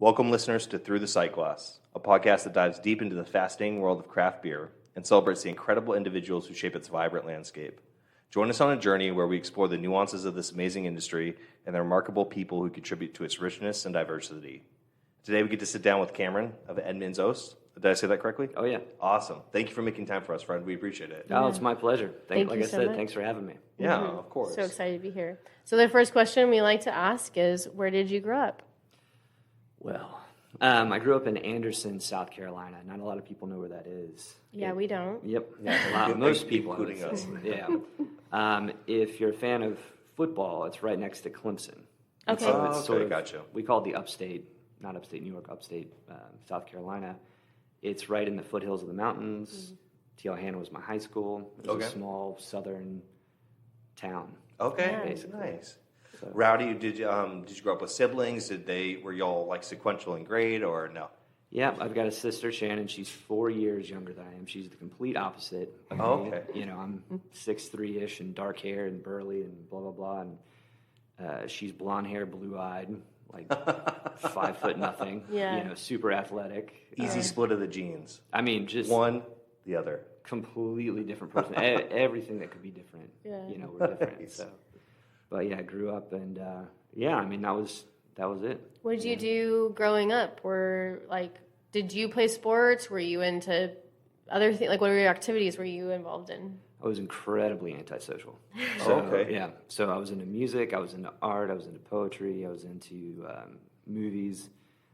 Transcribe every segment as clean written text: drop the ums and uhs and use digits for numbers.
Welcome, listeners, to Through the Sightglass, a podcast that dives deep into the fascinating world of craft beer and celebrates the incredible individuals who shape its vibrant landscape. Join us on a journey where we explore the nuances of this amazing industry and the remarkable people who contribute to its richness and diversity. Today, we get to sit down with Cameron of Edmund's Oast. Did I say that correctly? Oh, yeah. Awesome. Thank you for making time for us, Fred. We appreciate it. Oh, it's my pleasure. Thank like you I so said, much. thanks for having me. Yeah, of course. So excited to be here. So the first question we like to ask is, where did you grow up? Well, I grew up in Anderson, South Carolina. Not a lot of people know where that is. Yeah, we don't. Yep. Yeah, a lot. Most people, including us. Yeah. If you're a fan of football, it's right next to Clemson. Okay. So it's sort of, gotcha. We call it the upstate, not upstate New York, upstate South Carolina. It's right in the foothills of the mountains. T.L. was my high school. It was a small southern town. Okay, basically. nice. So, Rowdy, did you grow up with siblings? Were y'all like sequential in grade or no? yeah, I've got a sister, Shannon. She's 4 years younger than I am. She's the complete opposite of me. Okay. You know, I'm 6'3"-ish and dark hair and burly and blah, blah, blah. And she's blonde hair, blue-eyed, like 5 foot nothing. Yeah. You know, super athletic. Easy split of the genes. I mean, just One, the other. completely different person. Everything that could be different. Yeah. You know, we're different. Nice. So, but yeah, I grew up and yeah, I mean that was it. What did you do growing up? Did you play sports? Were you into other things? Like, what were your activities were you involved in? I was incredibly antisocial. Okay. Yeah. So I was into music. I was into art. I was into poetry. I was into movies.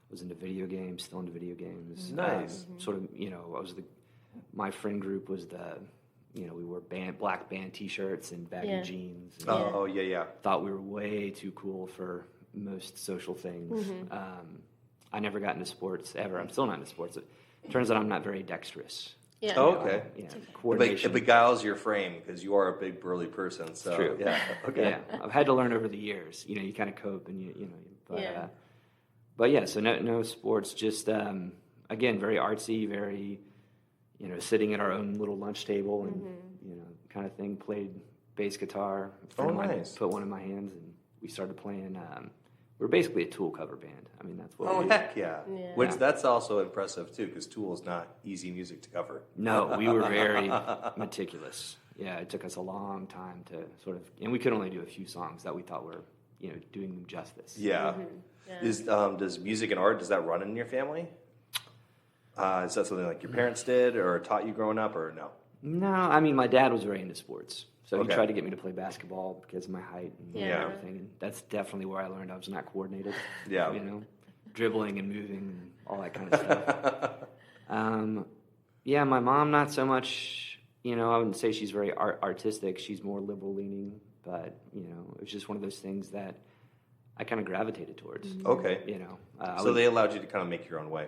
I was into video games. Still into video games. Nice. Sort of, you know, my friend group was we wore black band T-shirts and baggy jeans. And Oh, yeah. thought we were way too cool for most social things. I never got into sports ever. I'm still not into sports. It turns out I'm not very dexterous. Yeah. Oh, okay. Yeah, It coordination. beguiles your frame because you are a big burly person. So True. Yeah. Okay. Yeah, I've had to learn over the years. You know, you kind of cope, and you know. But, Yeah. But yeah, so no sports. Just again, very artsy, very sitting at our own little lunch table and kind of thing. Played bass guitar. A friend of mine nice. Put one in my hands, and we started playing. We're basically a Tool cover band. I mean, that's what. Oh, we heck yeah. Yeah. Which that's also impressive too because Tool is not easy music to cover. No, we were very meticulous. Yeah, it took us a long time to sort of, and we could only do a few songs that we thought were, doing them justice. Yeah. Does music and art, does that run in your family? Is that something like your parents did or taught you growing up or no? No, I mean, my dad was very into sports. So Okay. he tried to get me to play basketball because of my height and Yeah. everything. And that's definitely where I learned I was not coordinated. Yeah. Dribbling and moving and all that kind of stuff. Yeah, my mom, not so much, I wouldn't say she's very artistic. She's more liberal leaning. But, it was just one of those things that I kind of gravitated towards. Okay. So they allowed you to kind of make your own way.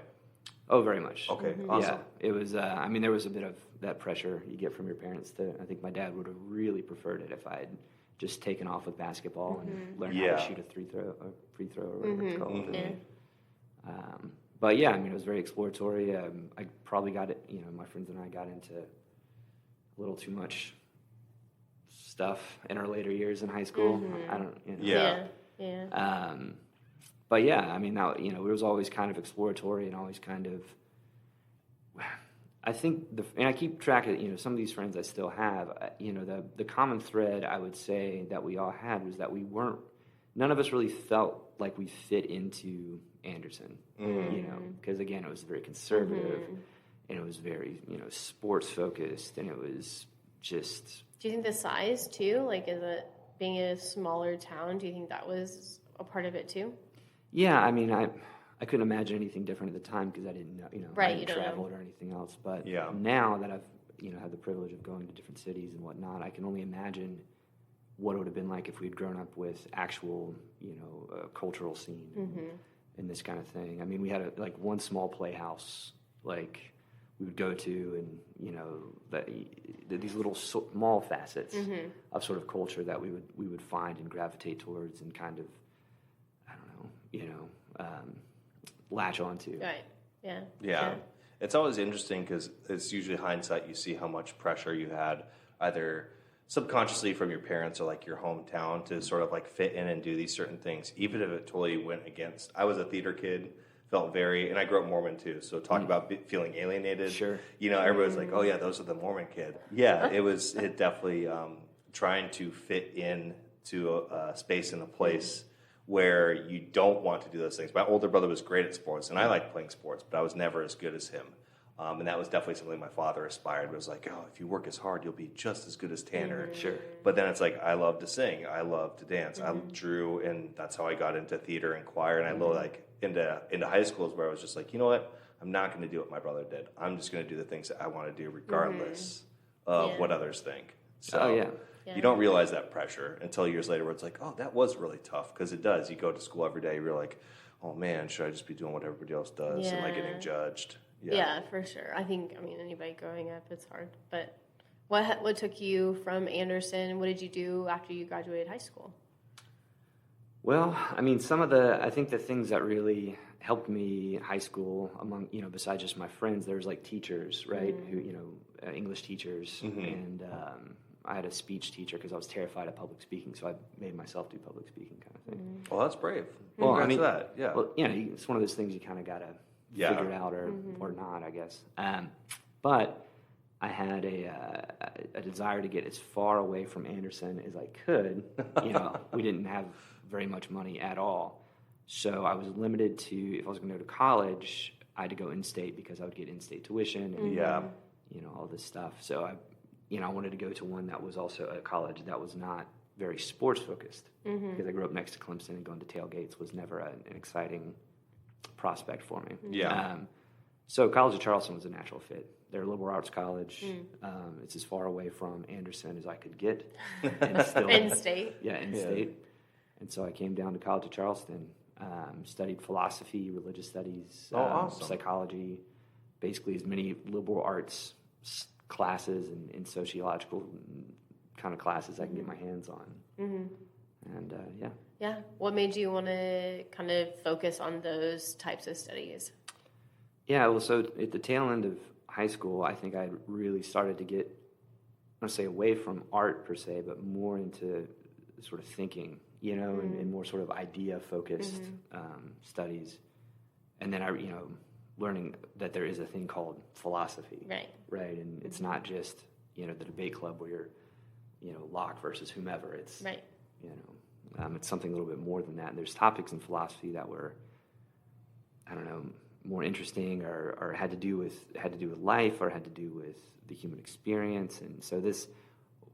Oh, very much. Okay, awesome. Yeah, it was, there was a bit of that pressure you get from your parents. I think my dad would have really preferred it if I had just taken off with basketball and learned how to shoot a free throw or whatever it's called. Yeah. But yeah, it was very exploratory. I probably got it, my friends and I got into a little too much stuff in our later years in high school. I don't, Yeah. Yeah. But yeah, now, it was always kind of exploratory and always kind of, I think, and I keep track of, some of these friends I still have, the common thread I would say that we all had was that none of us really felt like we fit into Anderson, because again, it was very conservative and it was very, sports focused and it was just. Do you think the size too, like, is it being a smaller town? Do you think that was a part of it too? Yeah, I couldn't imagine anything different at the time because I didn't know, I Right, hadn't you don't know. traveled or anything else. But Yeah. now that I've, had the privilege of going to different cities and whatnot, I can only imagine what it would have been like if we'd grown up with actual, cultural scene and this kind of thing. We had one small playhouse, like we would go to, and these little small facets of sort of culture that we would find and gravitate towards and kind of, I don't know, latch onto. Right. Yeah. Yeah. It's always interesting because it's usually hindsight you see how much pressure you had either subconsciously from your parents or like your hometown to sort of like fit in and do these certain things, even if it totally went against. I was a theater kid, felt very, and I grew up Mormon too, so talk about feeling alienated. Sure. Everybody's like, oh yeah, those are the Mormon kid. Yeah, it definitely trying to fit in to a space and a place where you don't want to do those things. My older brother was great at sports, and I liked playing sports, but I was never as good as him. And that was definitely something my father aspired. Was like, oh, if you work as hard, you'll be just as good as Tanner. Sure. But then it's like, I love to sing, I love to dance, I drew, and that's how I got into theater and choir. And I love like into high schools where I was just like, you know what, I'm not going to do what my brother did. I'm just going to do the things that I want to do, regardless of what others think. So you don't realize that pressure until years later, where it's like, oh, that was really tough, because it does. You go to school every day, you're like, oh man, should I just be doing what everybody else does and like getting judged? Yeah, for sure. I think, anybody growing up, it's hard. But what took you from Anderson? What did you do after you graduated high school? Well, I think the things that really helped me high school, among, besides just my friends, there's like teachers, right? Who, English teachers. And I had a speech teacher because I was terrified of public speaking. So I made myself do public speaking kind of thing. Well, that's brave. Well, That. Yeah. Well, it's one of those things you kind of got to figure it out or not, I guess. But I had a desire to get as far away from Anderson as I could. We didn't have very much money at all. So I was limited to, if I was going to go to college, I had to go in-state because I would get in-state tuition and, all this stuff. So I wanted to go to one that was also a college that was not very sports-focused because I grew up next to Clemson, and going to tailgates was never an exciting prospect for me. Yeah. So College of Charleston was a natural fit. They're a liberal arts college. It's as far away from Anderson as I could get. And still, in-state. Yeah, in-state. And so I came down to College of Charleston, studied philosophy, religious studies, awesome. psychology, basically as many liberal arts classes and sociological kind of classes I can get my hands on. And Yeah. What made you want to kind of focus on those types of studies? Yeah, well, so at the tail end of high school, I think I really started to get, I don't say away from art per se, but more into sort of thinking, and more sort of idea-focused studies. And then learning that there is a thing called philosophy. Right. And it's not just, the debate club where you're, Locke versus whomever. It's, it's something a little bit more than that. And there's topics in philosophy that were, I don't know, more interesting or had to do with life or had to do with the human experience. And so this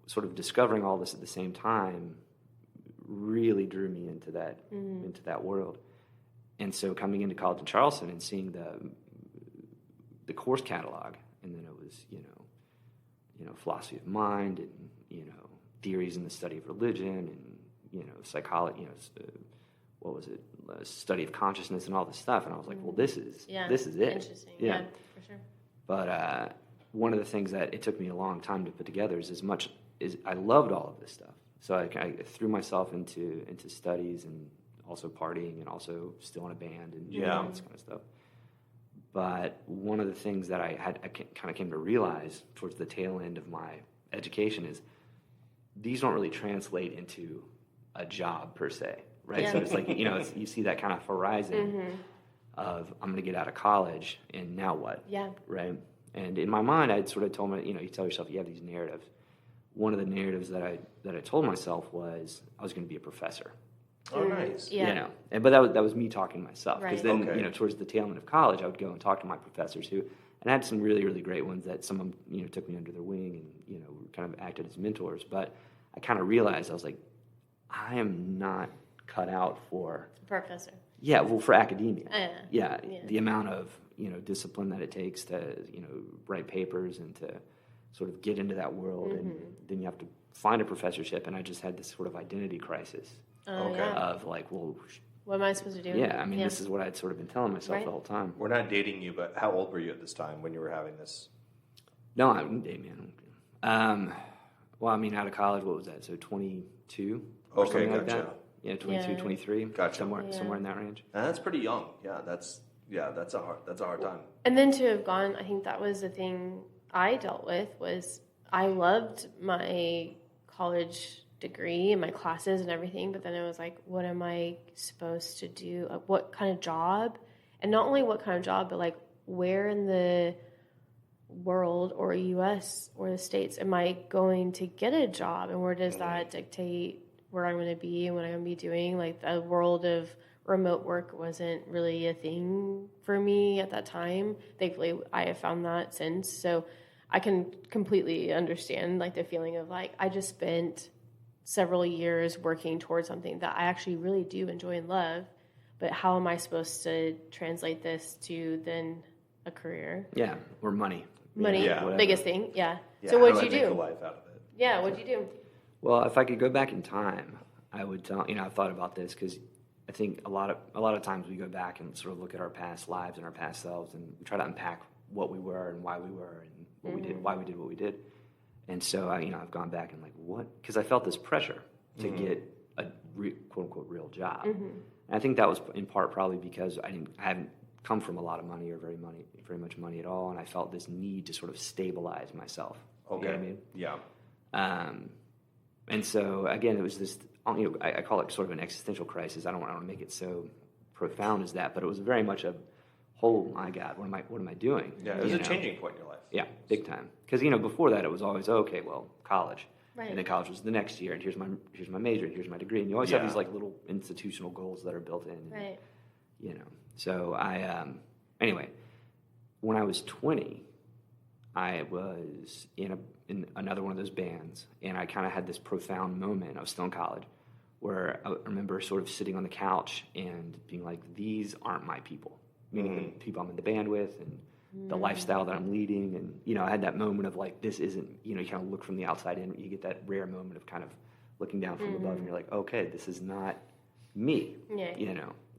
sort of discovering all this at the same time really drew me into that world. And so coming into college in Charleston and seeing the course catalog, and then it was philosophy of mind and theories in the study of religion and psychology, what was it, study of consciousness and all this stuff. And I was like, well, this is it. Interesting. Yeah, for sure. But one of the things that it took me a long time to put together is as much as I loved all of this stuff. So I threw myself into studies and also partying and also still in a band and all this kind of stuff. But one of the things that I kind of came to realize towards the tail end of my education is these don't really translate into a job per se, right? Yeah. So it's like, you see that kind of horizon of I'm going to get out of college and now what? Yeah. Right? And in my mind, I'd sort of told me, you tell yourself you have these narratives. One of the narratives that I told myself was I was going to be a professor. Oh, nice. Yeah. But that was me talking to myself. Because Right. then, towards the tail end of college, I would go and talk to my professors and I had some really, really great ones that some of them, took me under their wing and, kind of acted as mentors. But I kind of realized, I was like, I am not cut out for... Professor. Yeah, well, for academia. Yeah. The amount of, discipline that it takes to, write papers and to sort of get into that world. And then you have to find a professorship. And I just had this sort of identity crisis. Of like, well, what am I supposed to do? Yeah, this is what I'd sort of been telling myself the whole time. We're not dating you, but how old were you at this time when you were having this? No, I wouldn't date me. Well, out of college, what was that? So 22 or something like that? Yeah, 22, 23. Gotcha. Somewhere in that range. And that's pretty young. Yeah, that's a hard time. And then to have gone, I think that was the thing I dealt with was I loved my college degree and my classes and everything, but then it was like, what am I supposed to do? What kind of job And not only what kind of job, but like where in the world or US or the States am I going to get a job, and where does that dictate where I'm going to be and what I'm going to be doing? Like the world of remote work wasn't really a thing for me at that time. Thankfully, I have found that since. So I can completely understand like the feeling of like I just spent several years working towards something that I actually really do enjoy and love, but how am I supposed to translate this to then a career? Yeah, or money. Money, Yeah. biggest thing, yeah. Yeah, So how what'd do you I make do? a life out of it? Yeah, what'd you do? Well, if I could go back in time, I would tell, I've thought about this because I think a lot of times we go back and sort of look at our past lives and our past selves, and we try to unpack what we were and why we were and what we did, why we did what we did. And so I've gone back and like, what? Because I felt this pressure to get a quote unquote real job. And I think that was in part probably because I hadn't come from a lot of money or very much money at all, and I felt this need to sort of stabilize myself. Okay. You know what I mean? Yeah. And so again, it was this. I call it sort of an existential crisis. I don't want to make it so profound as that, but it was very much a whole. My God, what am I doing? Yeah, it was a changing point in your life. Yeah, big time. Because before that, it was always okay. Well, college, Right. and then college was the next year, and here's my major, and here's my degree, and you always have these like little institutional goals that are built in. And, Right. So anyway, when I was 20, I was in another one of those bands, and I kind of had this profound moment. I was still in college, where I remember sort of sitting on the couch and being like, "These aren't my people," meaning the people I'm in the band with and the lifestyle that I'm leading. And I had that moment of like, this isn't. You kind of look from the outside in. You get that rare moment of kind of looking down from above, and you're like, "Okay, this is not me." Yeah.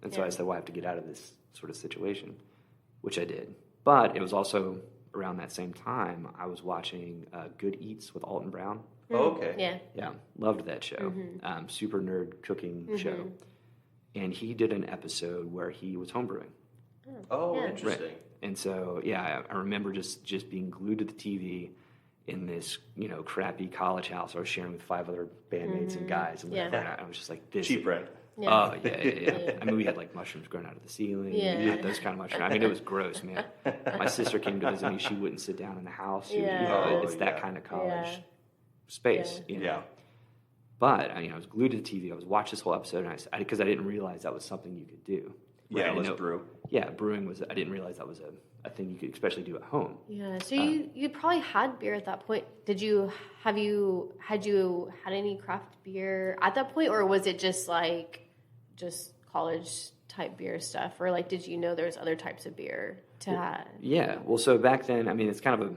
And so I said, "Well, I have to get out of this sort of situation," which I did. But it was also around that same time I was watching Good Eats with Alton Brown. Oh, okay. Yeah. Yeah, loved that show. Super nerd cooking show. And he did an episode where he was homebrewing. Oh, Yeah. interesting. Right. And so, I remember just being glued to the TV in this, crappy college house I was sharing with 5 other bandmates and guys and whatever. Yeah. And I was just like, this. Cheap rent. Yeah. Oh, yeah. I mean, we had like mushrooms growing out of the ceiling. Yeah. We had those kind of mushrooms. I mean, it was gross, man. My sister came to visit me. She wouldn't sit down in the house. It's that kind of college space, Yeah. But I was glued to the TV. I was watching this whole episode, and because I didn't realize that was something you could do. Yeah, Right? let's brew. Yeah, brewing was. I didn't realize that was a thing you could especially do at home. Yeah. So you probably had beer at that point. Had you had any craft beer at that point, or was it just college type beer stuff, or like did you know there was other types of beer to have? Yeah. Well, so back then, I mean, it's kind of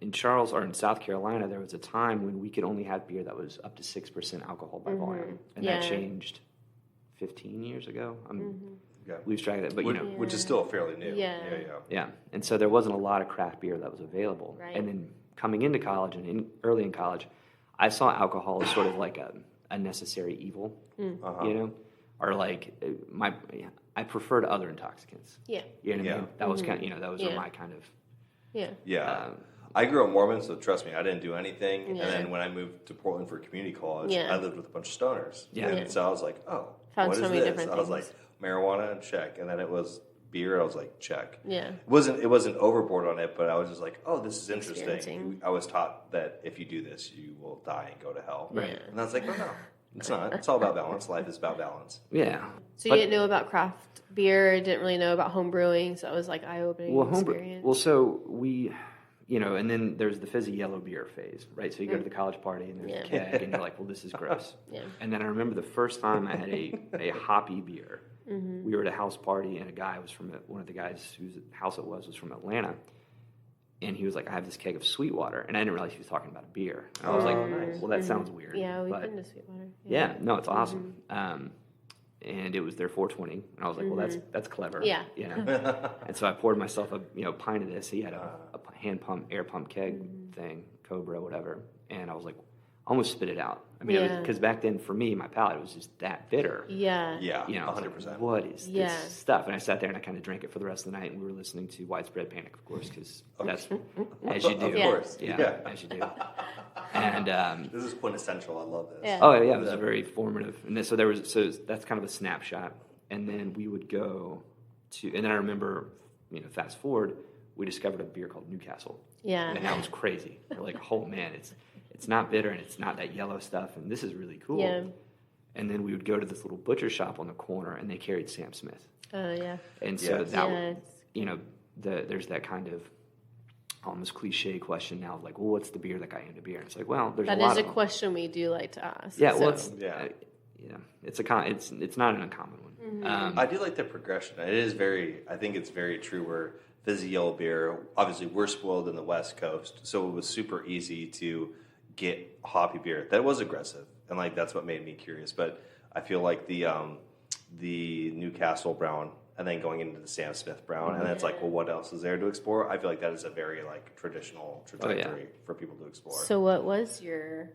in Charles or in South Carolina, there was a time when we could only have beer that was up to 6% alcohol by volume, and that changed 15 years ago. Lose track of that, but which is still fairly new. Yeah. yeah. And so there wasn't a lot of craft beer that was available. Right. And then coming into college and early in college, I saw alcohol as sort of like a necessary evil, or like I preferred other intoxicants. Yeah. You know what I Yeah. mean? That was kind of, those were my kind of. Yeah. Yeah. I grew up Mormon, so trust me, I didn't do anything. And then when I moved to Portland for community college, I lived with a bunch of stoners. Yeah. And so I was like, oh, Found what so is many this? different I was things. like, marijuana, check. And then it was beer, I was like, check. Yeah. It wasn't overboard on it, but I was just like, oh, this is interesting. Experiencing. I was taught that if you do this, you will die and go to hell. Right. And I was like, oh, no, it's not. It's all about balance. Life is about balance. Yeah. So you didn't know about craft beer, didn't really know about home brewing, so it was like eye-opening experience. Well, so we, and then there's the fizzy yellow beer phase, right? So you go to the college party and there's a keg, and you're like, well, this is gross. Yeah. And then I remember the first time I had a hoppy beer. We were at a house party, and a guy was one of the guys whose house it was from Atlanta. And he was like, I have this keg of Sweetwater. And I didn't realize he was talking about a beer. And I was like, well, that sounds weird. Yeah, we've but been to Sweetwater. yeah, no, it's awesome. And it was their 420, and I was like, well, that's clever. Yeah. And so I poured myself a pint of this. He had a hand pump, air pump keg thing, Cobra, whatever. And I was like, almost spit it out. I mean, because back then for me, my palate was just that bitter. Yeah. Yeah, I was 100%. like, what is this stuff? And I sat there and I kind of drank it for the rest of the night. And we were listening to Widespread Panic, of course, because that's as you do. Of course. Yeah, as you do. And this is quintessential. I love this. Yeah. oh yeah, it was very formative. And so that's kind of a snapshot. and then we would go to, and then I remember, fast forward, we discovered a beer called Newcastle. Yeah. And that was crazy. We're like, oh man, it's not bitter and it's not that yellow stuff, and this is really cool. Yeah. And then we would go to this little butcher shop on the corner, and they carried Sam Smith. Oh, yeah. And so that, Yes. there's that kind of almost cliche question now of like, well, what's the beer that got you into beer? And it's like, well, there's That a lot is of a them. question we do like to ask. Yeah, so. well, it's not an uncommon one. Mm-hmm. I do like the progression. I think it's very true where fizzy yellow beer, obviously we're spoiled in the West Coast, so it was super easy to get hoppy beer. That was aggressive, and like that's what made me curious. But I feel like the Newcastle brown, and then going into the Sam Smith brown, and then it's like, well, what else is there to explore? I feel like that is a very like traditional trajectory for people to explore. So what was your...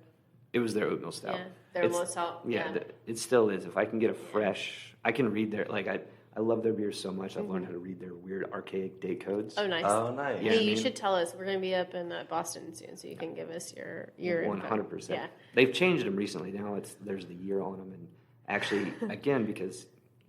It was their oatmeal stout. Yeah, their oatmeal stout. Yeah, it still is. If I can get a fresh, I can read their, like, I love their beers so much. I've learned how to read their weird archaic date codes. Oh, nice. Oh, nice. Yeah, Hey, you should tell us. We're going to be up in Boston soon, so you can give us your 100%. Yeah. They've changed them recently. Now there's the year on them, and actually, again, because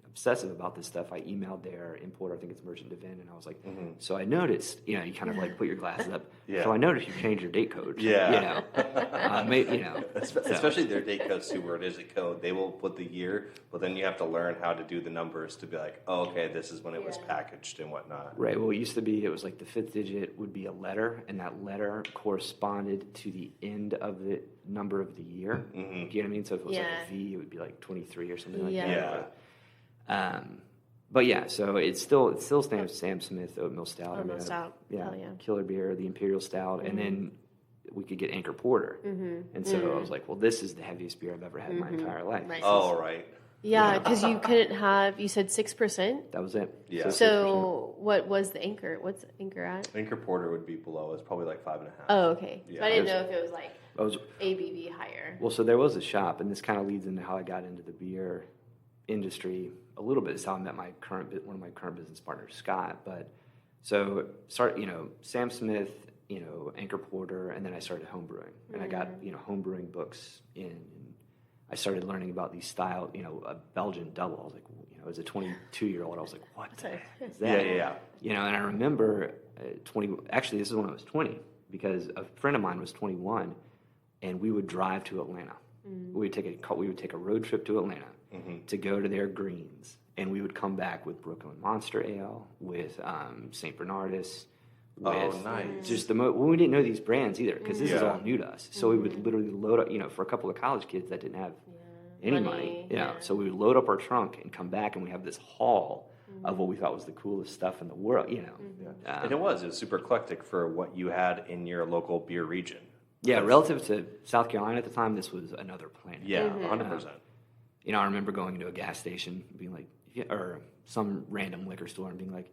obsessive about this stuff, I emailed their importer, I think it's Merchant Devin, and I was like, so I noticed, you kind of like put your glasses up. Yeah. So I noticed you changed your date code. Yeah. So. Especially their date codes too, where it is a code. They will put the year, but then you have to learn how to do the numbers to be like, oh, okay, this is when it was packaged and whatnot. Right. Well, it used to be, it was like the fifth digit would be a letter, and that letter corresponded to the end of the number of the year. Mm-hmm. You know what I mean? So if it was like a V, it would be like 23 or something like that. Yeah. But yeah, so it still stands Sam Smith Oatmeal Stout. Oatmeal Stout. Yeah, Hell yeah. Killer Beer, the Imperial Stout, and then we could get Anchor Porter. And so I was like, well, this is the heaviest beer I've ever had in my entire life. Right. Oh, right. Yeah, because you couldn't have, you said 6%? That was it. Yeah. So what was the Anchor? What's the Anchor at? Anchor Porter would be below. It's probably like 5.5. Oh, okay. Yeah. So I didn't know if it was like That was, ABV higher. well, so there was a shop, and this kind of leads into how I got into the beer industry a little bit. It's how I met one of my current business partners, Scott. But so Sam Smith, Anchor Porter, and then I started homebrewing, and I got homebrewing books in. I started learning about these style, a Belgian double. I was like, as a 22-year-old, I was like, what the heck is that? Yeah. And I remember actually, this is when I was 20, because a friend of mine was 21, and we would drive to Atlanta. We would take a road trip to Atlanta to go to their greens, and we would come back with Brooklyn Monster Ale, with St. Bernardus, with nice. just we didn't know these brands either, because this is all new to us. So we would literally load up, for a couple of college kids that didn't have any money. So we would load up our trunk and come back, and we have this haul of what we thought was the coolest stuff in the world. And it was super eclectic for what you had in your local beer region. Yeah, relative to South Carolina at the time, this was another planet. Yeah, 100%. I remember going to a gas station, being like, or some random liquor store, and being like, "Do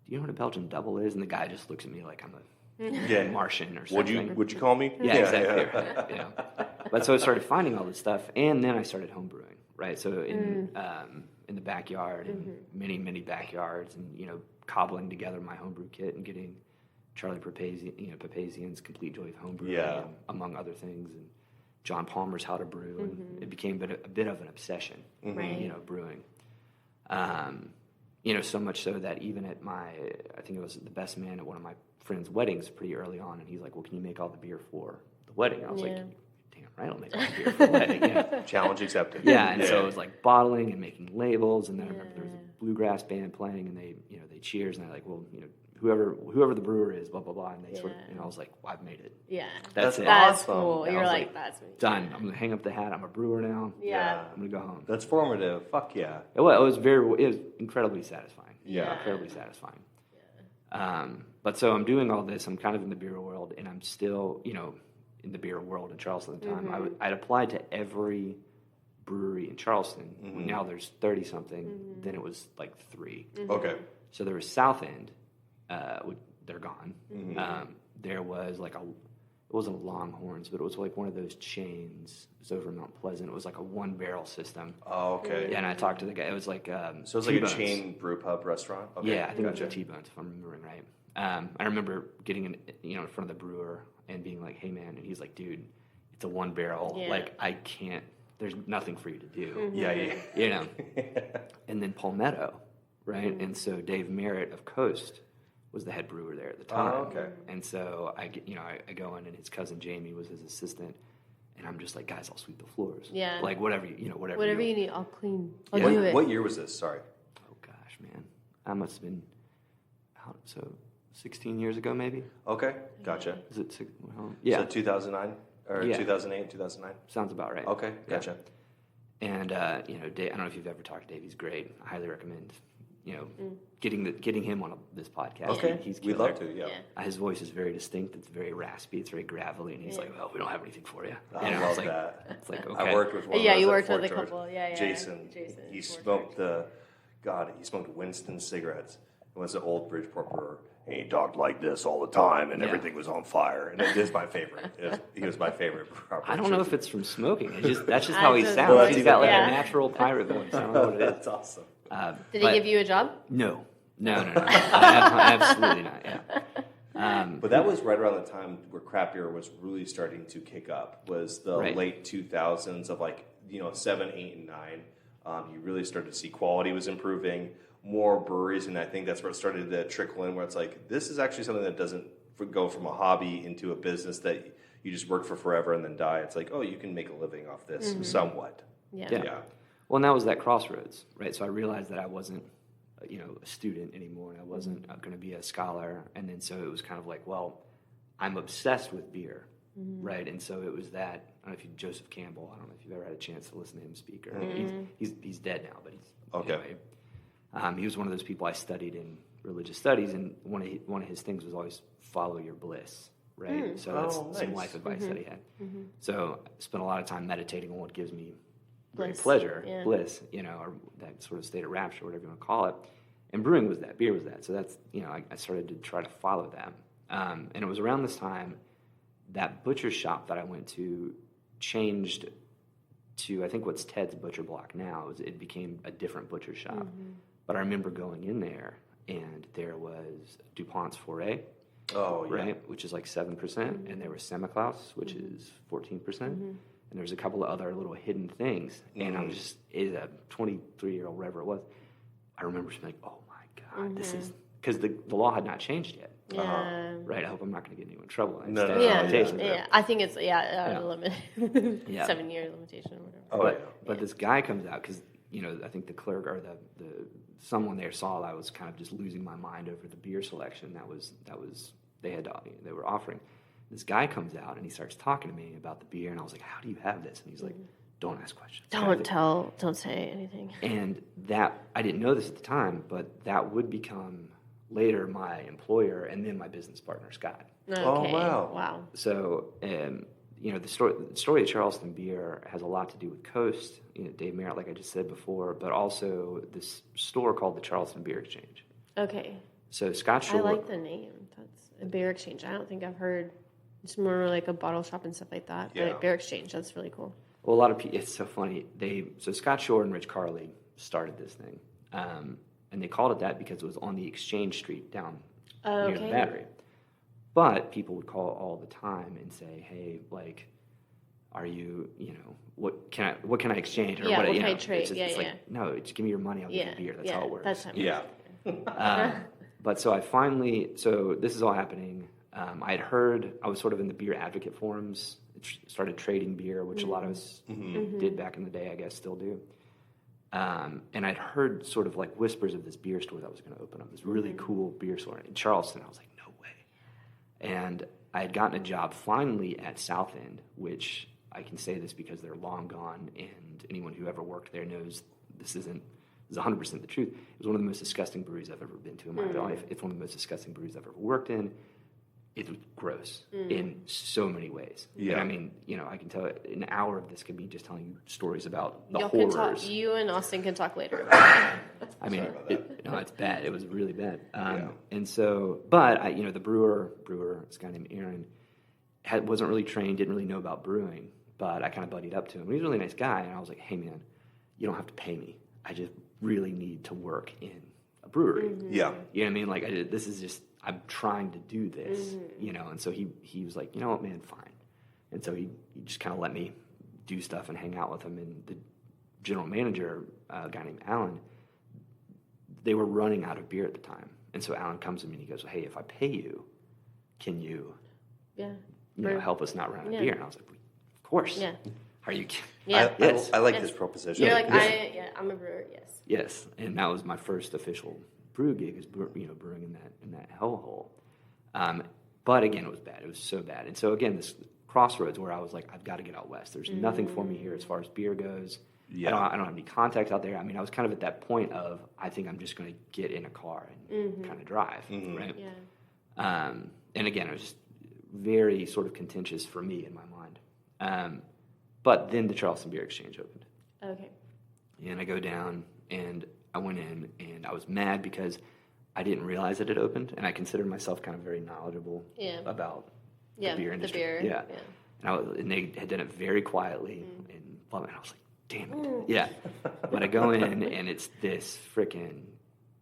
you know what a Belgian double is?" And the guy just looks at me like I'm a Martian or something. Would you call me? Yeah, exactly. Right, But so I started finding all this stuff, and then I started homebrewing. Right, so in the backyard, and many backyards, and cobbling together my homebrew kit and getting Charlie Papazian's Complete Joy of Homebrew, among other things, and John Palmer's How to Brew, and it became a bit of an obsession, brewing. So much so that even at I think it was the best man at one of my friend's weddings pretty early on, and he's like, well, can you make all the beer for the wedding? And I was like, damn right, I'll make all the beer for the wedding. Challenge accepted. Yeah, and so it was like bottling and making labels, and then I remember there was a bluegrass band playing, and they cheers, and they're like, well, whoever the brewer is, blah blah blah, and they and I was like, well, I've made it. Yeah, that's it. That's Awesome. cool. And You're I was like, that's me. Done. I'm gonna hang up the hat. I'm a brewer now. Yeah. I'm gonna go home. That's formative. Fuck yeah. It was incredibly satisfying. Yeah. Incredibly satisfying. But so I'm doing all this. I'm kind of in the beer world, and I'm still, in the beer world in Charleston at the time. I'd applied to every brewery in Charleston. Now there's 30 something. Then it was like 3. Okay. So there was South End. They're gone. There was like it wasn't a Longhorns, but it was like one of those chains. It was over in Mount Pleasant. It was like a 1-barrel system. Oh, okay. Yeah, and I talked to the guy. It was like So it's like a chain brew pub restaurant? Okay. Yeah, I think it was T-Bones, if I'm remembering right. I remember getting in front of the brewer and being like, hey, man, and he's like, dude, it's a 1-barrel. Yeah. Like, I can't, there's nothing for you to do. Mm-hmm. Yeah. You know. And then Palmetto, right? And so Dave Merritt of Coast was the head brewer there at the time. Oh, okay. And so I go in, and his cousin Jamie was his assistant, and I'm just like, guys, I'll sweep the floors. Yeah. Like whatever you need, I'll clean. I'll what, do it. What year was this? Sorry. Oh gosh, man, I must have been out 16 years ago, maybe. Okay, gotcha. Is it yeah? So 2009 or 2008, 2009. Sounds about right. Okay, gotcha. Yeah. And Dave, I don't know if you've ever talked to Dave. He's great. I highly recommend. Getting him on this podcast. Okay, he's we'd love to. Yeah. His voice is very distinct. It's very raspy. It's very gravelly, and he's like, "Well, we don't have anything for you." I love that. It's like, okay. I worked with one. Yeah, of you those worked at with a Fort couple. George. Yeah. Jason. He smoked he smoked Winston cigarettes. It was an old Bridgeport brewer. He talked like this all the time, and everything was on fire. And it is my favorite. He was my favorite. I don't know if it's from smoking. That's just how he sounds. He's got like a natural pirate voice. I don't know what it is. That's awesome. Did he give you a job? No. Absolutely not. Yeah. But that was right around the time where craft beer was really starting to kick up. Was the late 2000s of 7, 8, and 9. You really started to see quality was improving. More breweries, and I think that's where it started to trickle in, where it's like, this is actually something that doesn't go from a hobby into a business that you just work for forever and then die. It's like, oh, you can make a living off this somewhat. Yeah. Well, and that was that crossroads, right? So I realized that I wasn't, a student anymore, and I wasn't going to be a scholar. And then so it was kind of like, well, I'm obsessed with beer, right? And so it was that. I don't know if Joseph Campbell. I don't know if you've ever had a chance to listen to him speak. Or he's dead now, but he's okay. Anyway, he was one of those people I studied in religious studies, and one of his things was always follow your bliss, right? So that's some life advice that he had. So I spent a lot of time meditating on what gives me great pleasure, bliss, or that sort of state of rapture, whatever you want to call it. And brewing was that, beer was that. So that's, I started to try to follow that. And it was around this time that butcher shop that I went to changed to, I think what's Ted's Butcher Block now. It became a different butcher shop. But I remember going in there, and there was DuPont's Foray, right, which is like 7%, and there was Semiklaus, which is 14%, and there was a couple of other little hidden things. And I was just, as a 23-year-old, whatever it was, I remember just being like, oh my God, this is, because the law had not changed yet. Yeah. Right, I hope I'm not going to get anyone in trouble. Yeah. I think it's a limit, 7-year limitation or whatever. But this guy comes out, because I think the clerk or the someone there saw that I was kind of just losing my mind over the beer selection that was they were offering. This guy comes out and he starts talking to me about the beer, and I was like, "How do you have this?" And he's like, "Don't ask questions. Don't say anything." And that, I didn't know this at the time, but that would become later my employer and then my business partner, Scott. Okay. Oh Wow. So. The story of Charleston beer has a lot to do with Coast, Dave Merritt, like I just said before, but also this store called the Charleston Beer Exchange. Okay. So Scott Shore. I like the name. That's a beer exchange. I don't think I've heard. It's more like a bottle shop and stuff like that. Yeah. But beer exchange, that's really cool. Well, a lot of people. It's so funny. So Scott Shore and Rich Carley started this thing, and they called it that because it was on the Exchange Street down near the Battery. But people would call all the time and say, "Hey, like, are you, what can I exchange?" Or what can I trade? It's like, no, just give me your money. I'll give you beer. That's how it works. That's But so so this is all happening. I was sort of in the beer advocate forums, started trading beer, which a lot of us did back in the day, I guess still do. And I'd heard sort of like whispers of this beer store that was going to open up, this really cool beer store in Charleston. I was like, no way. And I had gotten a job finally at South End, which I can say this because they're long gone, and anyone who ever worked there knows this is 100% the truth. It was one of the most disgusting breweries I've ever been to in my life. It's one of the most disgusting breweries I've ever worked in. It was gross in so many ways. Yeah. And I mean, I can tell an hour of this could be just telling you stories about the Y'all horrors. You and Austin can talk later about it. I mean, it's bad. It was really bad. And so, but the brewer, this guy named Aaron, wasn't really trained, didn't really know about brewing, but I kind of buddied up to him. He was a really nice guy, and I was like, hey man, you don't have to pay me. I just really need to work in a brewery. Yeah. You know what I mean? Like, this is just, I'm trying to do this, and so he was like, you know what, man, fine. And so he just kind of let me do stuff and hang out with them. And the general manager, a guy named Alan, they were running out of beer at the time. And so Alan comes to me and he goes, hey, if I pay you, can you, help us not run out of beer? And I was like, of course. Yeah. Are you kidding? Yeah. I like this proposition. You're like, I'm a brewer, yes. Yes, and that was my first official brew gig, is brewing in that hellhole. But again, it was bad. It was so bad. And so again, this crossroads where I was like, I've got to get out west. There's nothing for me here as far as beer goes. Yeah. I don't have any contacts out there. I mean, I was kind of at that point of, I think I'm just going to get in a car and kind of drive, right? Yeah. And again, it was just very sort of contentious for me in my mind. But then the Charleston Beer Exchange opened. Okay. And I go down, and I went in, and I was mad because I didn't realize it had opened, and I considered myself kind of very knowledgeable about the beer industry. Yeah. And they had done it very quietly, and I was like, damn it. Yeah. But I go in, and it's this freaking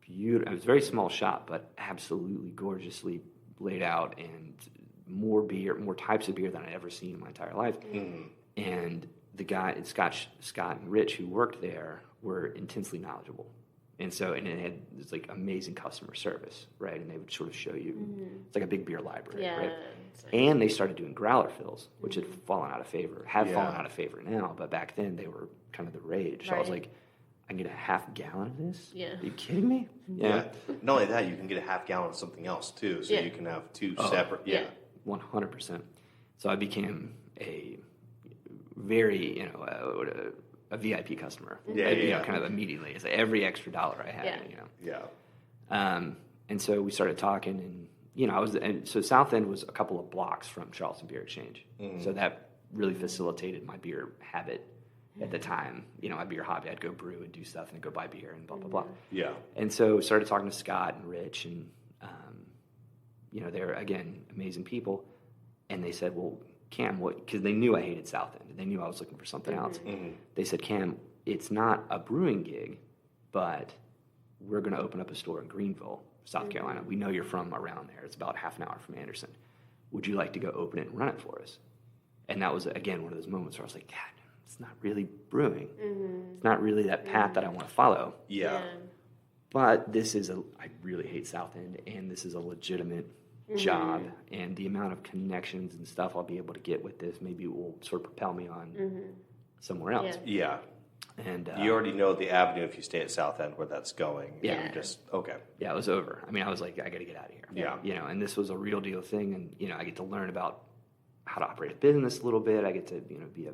beautiful, it was a very small shop, but absolutely gorgeously laid out, and more beer, more types of beer than I'd ever seen in my entire life. And the guy, Scott and Rich, who worked there, were intensely knowledgeable. And so, and it had this like amazing customer service, right? And they would sort of show you, it's like a big beer library, right? And they started doing growler fills, which had fallen out of favor, fallen out of favor now, but back then they were kind of the rage. So I was like, I can get a half gallon of this? Yeah. Are you kidding me? Yeah. Not only that, you can get a half gallon of something else too, so you can have two separate. 100%. So I became a very, a VIP customer. Kind of immediately. It's like every extra dollar I had, and so we started talking, and, so South End was a couple of blocks from Charleston Beer Exchange. So that really facilitated my beer habit at the time. My beer hobby, I'd go brew and do stuff and then go buy beer and blah, blah, blah. Yeah. And so started talking to Scott and Rich, and, they're, again, amazing people. And they said, well, Cam, because they knew I hated South End. They knew I was looking for something else. They said, Cam, it's not a brewing gig, but we're going to open up a store in Greenville, South Carolina. We know you're from around there. It's about half an hour from Anderson. Would you like to go open it and run it for us? And that was, again, one of those moments where I was like, God, it's not really brewing. It's not really that path that I want to follow. Yeah. But I really hate South End, and this is a legitimate job, and the amount of connections and stuff I'll be able to get with this maybe will sort of propel me on somewhere else. Yeah. And you already know the avenue if you stay at South End where that's going. Yeah. You just, okay. Yeah, it was over. I mean, I was like, I got to get out of here. Yeah. And this was a real deal thing, and, I get to learn about how to operate a business a little bit. I get to, be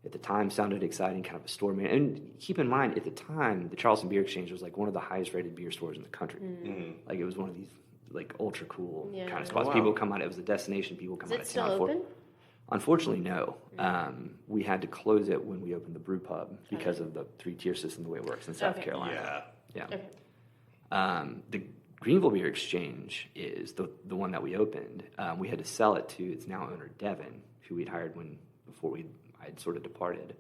at the time, sounded exciting, kind of a store man. And keep in mind, at the time, the Charleston Beer Exchange was like one of the highest rated beer stores in the country. Like, it was one of these like ultra cool kind of spots. People come out. It was a destination. People come out of town for. Unfortunately, no. We had to close it when we opened the brew pub because of the 3-tier system, the way it works in South Carolina. Yeah. Okay. The Greenville Beer Exchange is the one that we opened. We had to sell it to its now owner Devin, who we'd hired before I'd sort of departed.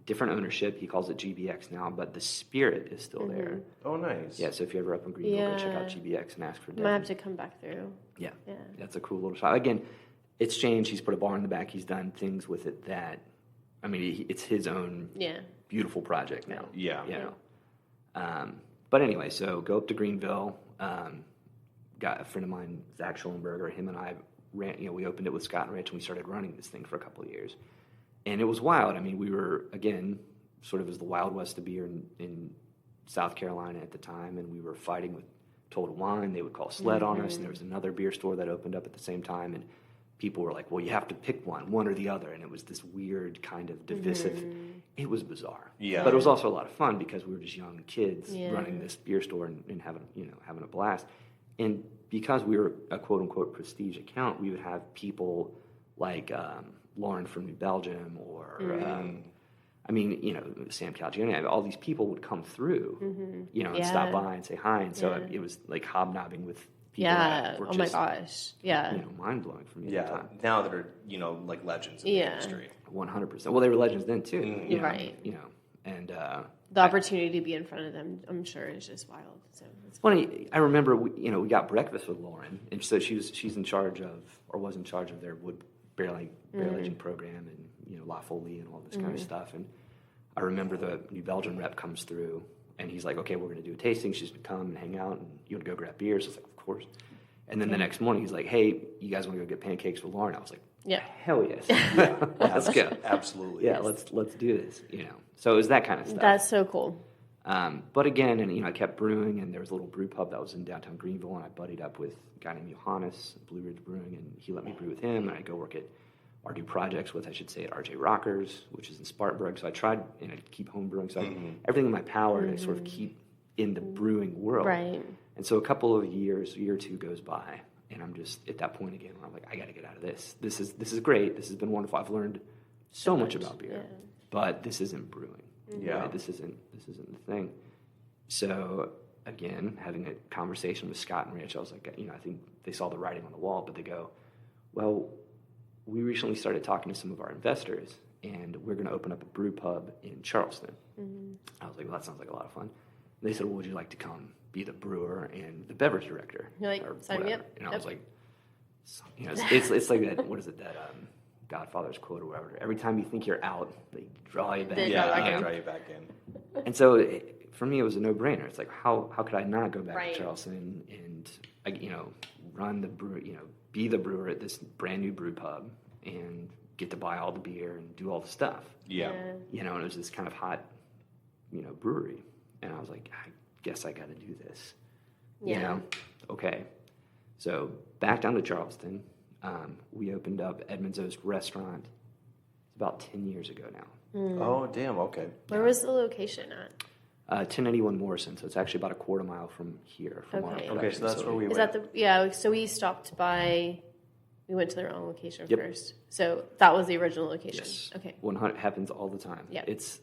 Different ownership. He calls it GBX now, but the spirit is still there. Oh, nice. Yeah, so if you're ever up in Greenville, go check out GBX and ask for Devin. I might have to come back through. Yeah. That's a cool little shop. Again, it's changed. He's put a bar in the back. He's done things with it that, I mean, it's his own beautiful project now. Yeah. But anyway, so go up to Greenville. Got a friend of mine, Zach Schellenberger. Him and I ran. We opened it with Scott and Rich, and we started running this thing for a couple of years. And it was wild. I mean, we were, again, sort of as the Wild West of beer in South Carolina at the time, and we were fighting with Total Wine. They would call Sled on us, and there was another beer store that opened up at the same time, and people were like, well, you have to pick one or the other, and it was this weird kind of divisive. It was bizarre. Yeah. But it was also a lot of fun because we were just young kids running this beer store and having a blast. And because we were a quote-unquote prestige account, we would have people like Lauren from New Belgium or, Sam Calgione. All these people would come through, and stop by and say hi. And so it was like hobnobbing with people that were just, mind-blowing for me at the time. Now that are, like legends in the industry. 100%. Well, they were legends then, too. Right. And the opportunity to be in front of them, I'm sure, is just wild. So it's funny. I remember, we got breakfast with Lauren, and so she's in charge of, or was in charge of their wood barrel aging program and, La Folie and all this kind of stuff. And I remember the New Belgium rep comes through, and he's like, okay, we're going to do a tasting. She's going to come and hang out, and you want to go grab beers? I was like, of course. And then the next morning, he's like, hey, you guys want to go get pancakes with Lauren? I was like, hell yes. Let's go. Absolutely. Yeah, let's do this, So it was that kind of stuff. That's so cool. But again, and I kept brewing, and there was a little brew pub that was in downtown Greenville, and I buddied up with a guy named Johannes, Blue Ridge Brewing, and he let me brew with him, and I'd go work at or do projects with, I should say, at RJ Rockers, which is in Spartanburg. So I tried, and I keep home brewing. So everything in my power to sort of keep in the brewing world. Right. And so a couple of years, a year or two goes by, and I'm just at that point again where I'm like, I got to get out of this. This is great. This has been wonderful. I've learned so much about beer, but this isn't brewing. Yeah. Right? This isn't the thing. So again, having a conversation with Scott and Rich, I was like, I think they saw the writing on the wall, but they go, well, we recently started talking to some of our investors, and we're going to open up a brew pub in Charleston. I was like, well, that sounds like a lot of fun. They said, well, would you like to come be the brewer and the beverage director? You're like, sign me up. And I was like, it's like that, what is it, that Godfather's quote or whatever. Every time you think you're out, they draw you back in. Yeah, I can draw you back in. And so for me, it was a no-brainer. It's like, how could I not go back to Charleston and, run the brew, be the brewer at this brand new brew pub and get to buy all the beer and do all the stuff. Yeah. And it was this kind of hot, brewery. And I was like, I guess I got to do this. Yeah. Okay. So back down to Charleston, we opened up Edmund's Oast restaurant. It's about 10 years ago now. Oh, damn. Okay. Where was the location at? 1091 Morrison, so it's actually about a quarter mile from here. Okay, so that's where we went. Is that so we stopped by, we went to the wrong location first. So that was the original location. Yes. Okay. 100 happens all the time. Yeah. It's,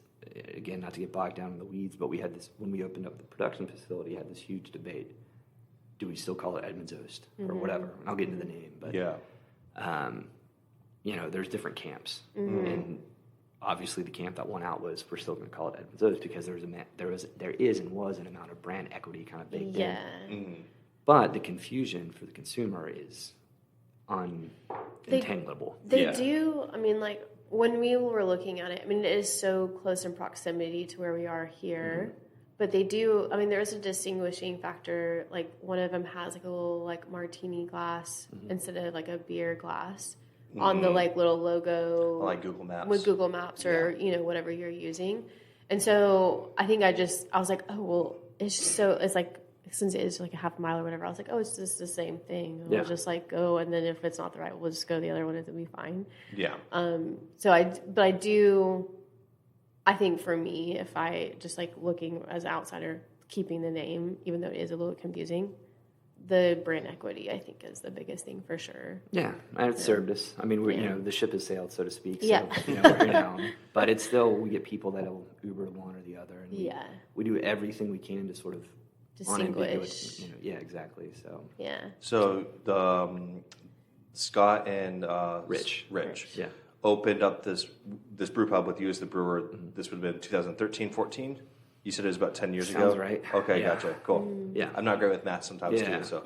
again, not to get bogged down in the weeds, but we had this, when we opened up the production facility, had this huge debate. Do we still call it Edmund's Oast or whatever? And I'll get into the name, but there's different camps. And obviously the camp that won out was we're still going to call it Edmund's Oast because there is and was an amount of brand equity kind of baked in. But the confusion for the consumer is unentanglable. They do. I mean, like when we were looking at it, I mean, it is so close in proximity to where we are here. But they do, I mean, there's a distinguishing factor. Like one of them has like a little like martini glass instead of like a beer glass on the like little logo. Like Google Maps. With Google Maps or, whatever you're using. And so I think I was like, oh, well, it's like, since it is like a half mile or whatever, I was like, oh, it's just the same thing. We'll just like go, and then if it's not the right, we'll just go the other one, and it'll be fine. Yeah. I think for me, if I just like looking as an outsider, keeping the name, even though it is a little confusing, the brand equity, I think, is the biggest thing for sure. Yeah, and it's served us. I mean, the ship has sailed, so to speak. So, we're here now. But it's still, we get people that'll Uber one or the other. And we do everything we can to sort of distinguish. Yeah, exactly. So So the Scott and Rich. Opened up this brew pub with you as the brewer. This would have been 2013, 14. You said it was about 10 years ago? Sounds right. Okay, gotcha. Cool. Yeah. I'm not great with math sometimes too, so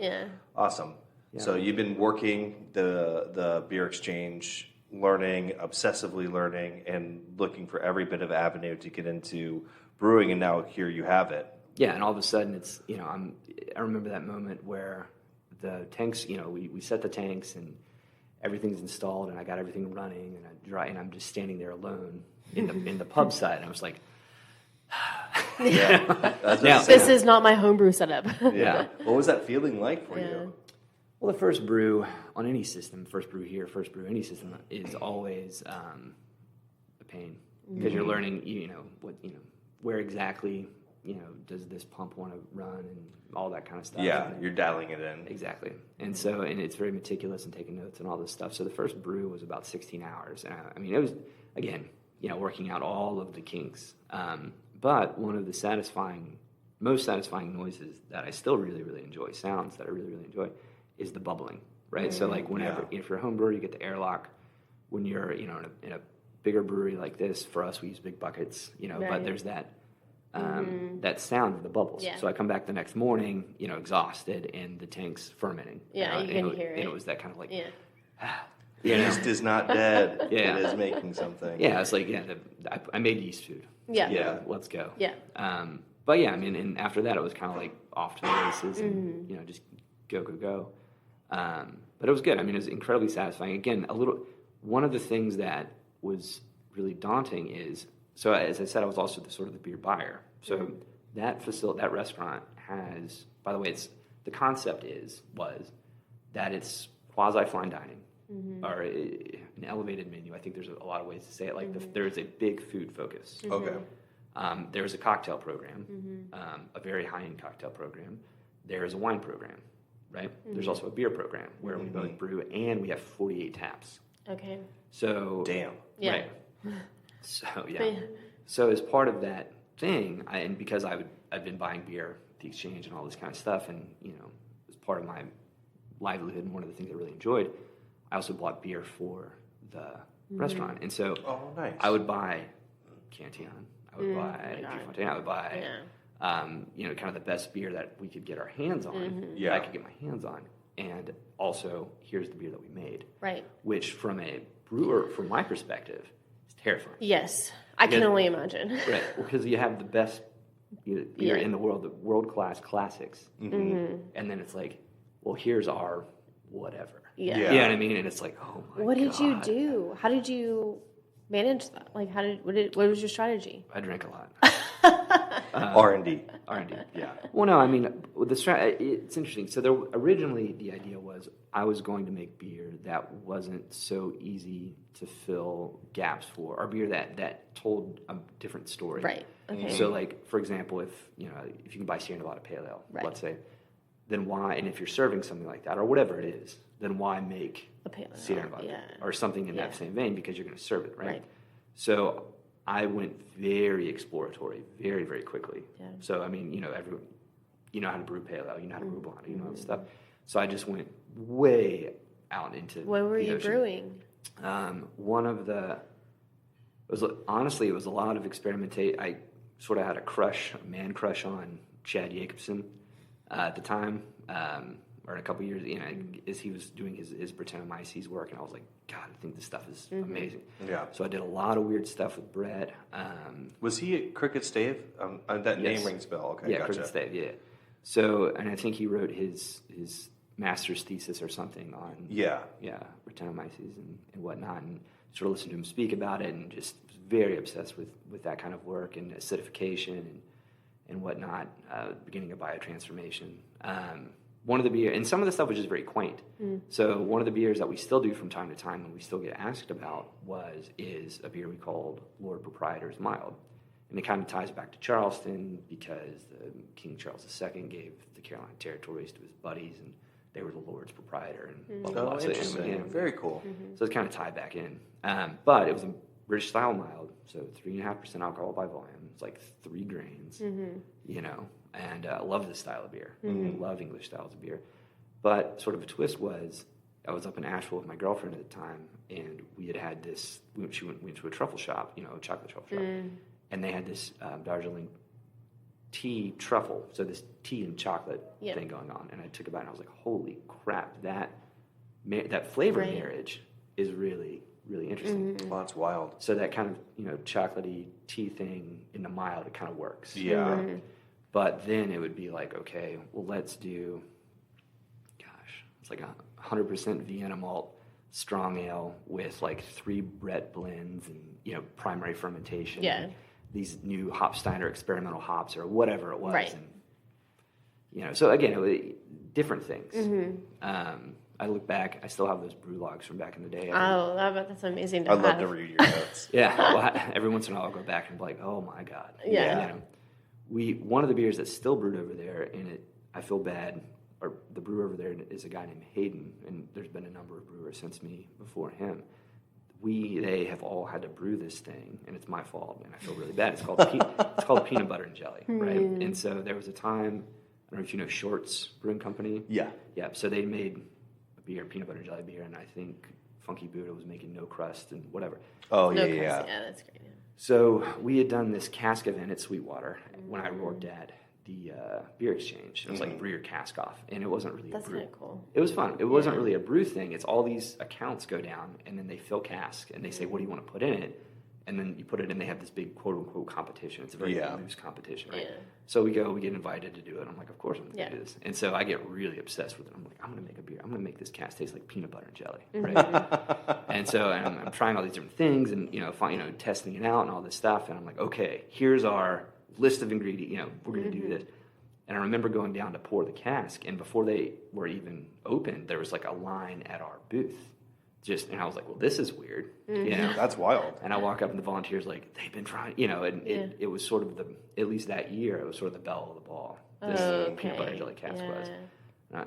awesome. Yeah. So you've been working the beer exchange, obsessively learning, and looking for every bit of avenue to get into brewing, and now here you have it. Yeah, and all of a sudden it's, I remember that moment where the tanks, we set the tanks and everything's installed and I got everything running and I'm just standing there alone in the pub side, and I was like, this is not my homebrew setup. What was that feeling like for you? Well, the first brew on any system, first brew here, first brew any system, is always a pain because you're learning, where exactly, does this pump want to run and all that kind of stuff. Yeah, you're dialing it in. Exactly. And so, and it's very meticulous and taking notes and all this stuff. So the first brew was about 16 hours. And it was, again, working out all of the kinks. But one of the most satisfying noises that I still really, really enjoy, sounds that I really, really enjoy, is the bubbling, right? So like whenever, if you're a home brewer, you get the airlock. When you're, in a bigger brewery like this, for us, we use big buckets, but there's that, that sound of the bubbles. Yeah. So I come back the next morning, exhausted, and the tank's fermenting. Yeah, you can hear it. And it was that kind of like, You know? Yeast is not dead. Yeah. It is making something. Yeah, it's like, I made yeast food. Yeah. Yeah. Let's go. Yeah. But yeah, I mean, and after that, it was kind of like off to the races and, just go. But it was good. I mean, it was incredibly satisfying. Again, one of the things that was really daunting is, so as I said, I was also the beer buyer. So that restaurant has, by the way, the concept was that it's quasi fine dining or an elevated menu. I think there's a lot of ways to say it. Like there's a big food focus. Okay. There's a cocktail program, a very high-end cocktail program. There's a wine program, right? There's also a beer program where we both brew, and we have 48 taps. Okay. So damn. Yeah. Right. So So as part of that thing, because I've been buying beer at the exchange and all this kind of stuff, and as part of my livelihood and one of the things I really enjoyed, I also bought beer for the restaurant, and so nice. I would buy Cantillon. I would buy Fontaine. I would buy, kind of the best beer that we could get our hands on. Yeah. That I could get my hands on. And also, here's the beer that we made. Right. Which, from a brewer, from my perspective, is terrifying. Yes. I can only imagine. Right. Because you have the best beer in the world, the world-class classics. And then it's like, well, here's our whatever. Yeah. You know what I mean? And it's like, oh my God. What did you do? How did you manage that? Like, what was your strategy? I drank a lot. R&D. R&D. Yeah. Well, no, I mean, it's interesting. So originally the idea was I was going to make beer that wasn't so easy to fill gaps for, or beer that told a different story. Right. Okay. So, like, for example, if you can buy Sierra Nevada Pale Ale, let's say, then why? And if you're serving something like that or whatever it is, then why make a Pale Ale, Sierra Nevada or something in that same vein, because you're going to serve it, right? So I went very exploratory, very, very quickly. Yeah. So, I mean, everyone, how to brew Pale Ale, how to brew Blonde, all this stuff. So I just went way out into what were you brewing? Honestly, it was a lot of experimentation. I sort of had a man crush on Chad Jacobson at the time, or in a couple of years, as he was doing his Brettanomyces work, and I was like, God, I think this stuff is amazing. Yeah. So I did a lot of weird stuff with Brett. Was he at Crooked Stave? That name rings a bell. Okay, yeah, gotcha. Crooked Stave, yeah. So, and I think he wrote his master's thesis or something on Brettanomyces and whatnot, and sort of listened to him speak about it, and just was very obsessed with that kind of work and acidification and whatnot, beginning of biotransformation. One of the beers, and some of the stuff was just very quaint. So one of the beers that we still do from time to time, and we still get asked about, is a beer we called Lord Proprietor's Mild. And it kind of ties back to Charleston, because King Charles II gave the Carolina territories to his buddies, and they were the Lord's proprietor. And blah, blah, blah. Interesting. Very cool. So it's kind of tied back in. But it was a British style mild, so 3.5% alcohol by volume. It's like 3 grains, and I love this style of beer. I love English styles of beer. But sort of a twist was, I was up in Asheville with my girlfriend at the time, and we had this, she went to a truffle shop, a chocolate truffle shop, and they had this Darjeeling tea truffle, so this tea and chocolate thing going on. And I took a bite, and I was like, holy crap, that flavor marriage is really, really interesting. Well, that's wild. So that kind of, chocolatey tea thing in the mild, it kind of works. Yeah. But then it would be like, okay, well, let's do, it's like 100% Vienna malt strong ale with like 3 Brett blends and, primary fermentation. Yeah. And these new Hopsteiner experimental hops or whatever it was. Right. And, so again, it was different things. I look back, I still have those brew logs from back in the day. That's amazing to have. I'd love to read your notes. Well, every once in a while I'll go back and be like, oh my God. Yeah. One of the beers that's still brewed over there, and I feel bad, or the brewer over there is a guy named Hayden, and there's been a number of brewers since me before him. They have all had to brew this thing, and it's my fault, and I feel really bad. It's called peanut butter and jelly, right? And so there was a time, I don't know if you know Short's Brewing Company. Yeah. Yeah. So they made a beer, peanut butter and jelly beer, and I think Funky Buddha was making no crust and whatever. Oh no yeah. Yeah, that's great. So we had done this cask event at Sweetwater when I worked at beer exchange. It was like brew your cask off, and it wasn't really That's a brew. kind of cool. It was fun. It wasn't really a brew thing. It's all these accounts go down, and then they fill cask, and they say, what do you want to put in it? And then you put it in, they have this big quote-unquote competition. It's a very loose competition, right? Yeah. So we get invited to do it. I'm like, of course I'm going to do this. And so I get really obsessed with it. I'm like, I'm going to make a beer. I'm going to make this cask taste like peanut butter and jelly, right? And so I'm trying all these different things and, testing it out and all this stuff. And I'm like, okay, here's our list of ingredients. We're going to do this. And I remember going down to pour the cask, and before they were even opened, there was like a line at our booth. And I was like, well, this is weird. That's wild. And I walk up and the volunteers like, they've been trying, it was sort of at least that year, it was sort of the belle of the ball. This peanut butter and jelly cask was.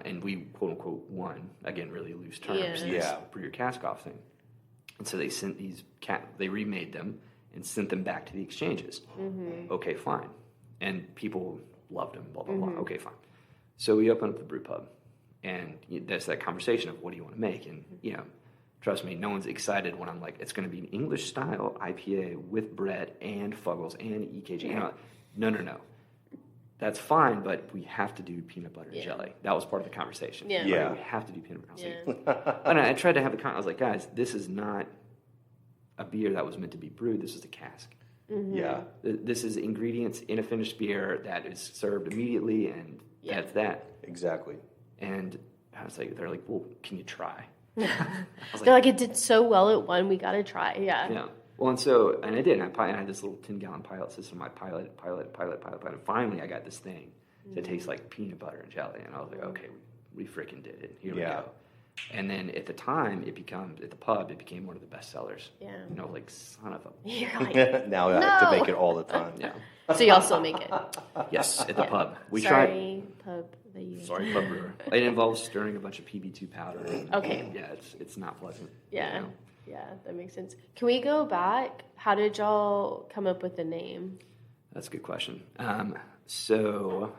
And we, quote unquote, won, again, really loose terms, this brew your cask off thing. And so they sent they remade them and sent them back to the exchanges. Okay, fine. And people loved them, blah, blah, blah. Okay, fine. So we open up the brew pub, and that's that conversation of what do you want to make? And, trust me, no one's excited when I'm like, it's going to be an English-style IPA with Brett and Fuggles and EKG. No. That's fine, but we have to do peanut butter and jelly. That was part of the conversation. Yeah. Right? We have to do peanut butter and jelly. And I tried to have I was like, guys, this is not a beer that was meant to be brewed. This is a cask. Yeah. This is ingredients in a finished beer that is served immediately, and that's that. Exactly. And I was like, they're like, well, can you try? They're like, it did so well at one, we got to try. Yeah. Well, and I did. And I had this little 10-gallon pilot system. I pilot. And finally, I got this thing that tastes like peanut butter and jelly. And I was like, okay, we freaking did it. Here we go. And then at the time, at the pub, it became one of the best sellers. Yeah. Like, son of a... You're like, now I have to make it all the time. Yeah. So y'all still make it? Yes, at the pub. We Sorry, tried... pub. Sorry, pub brewer. It involves stirring a bunch of PB2 powder. Okay. Yeah, it's not pleasant. Yeah. Yeah, that makes sense. Can we go back? How did y'all come up with the name? That's a good question. So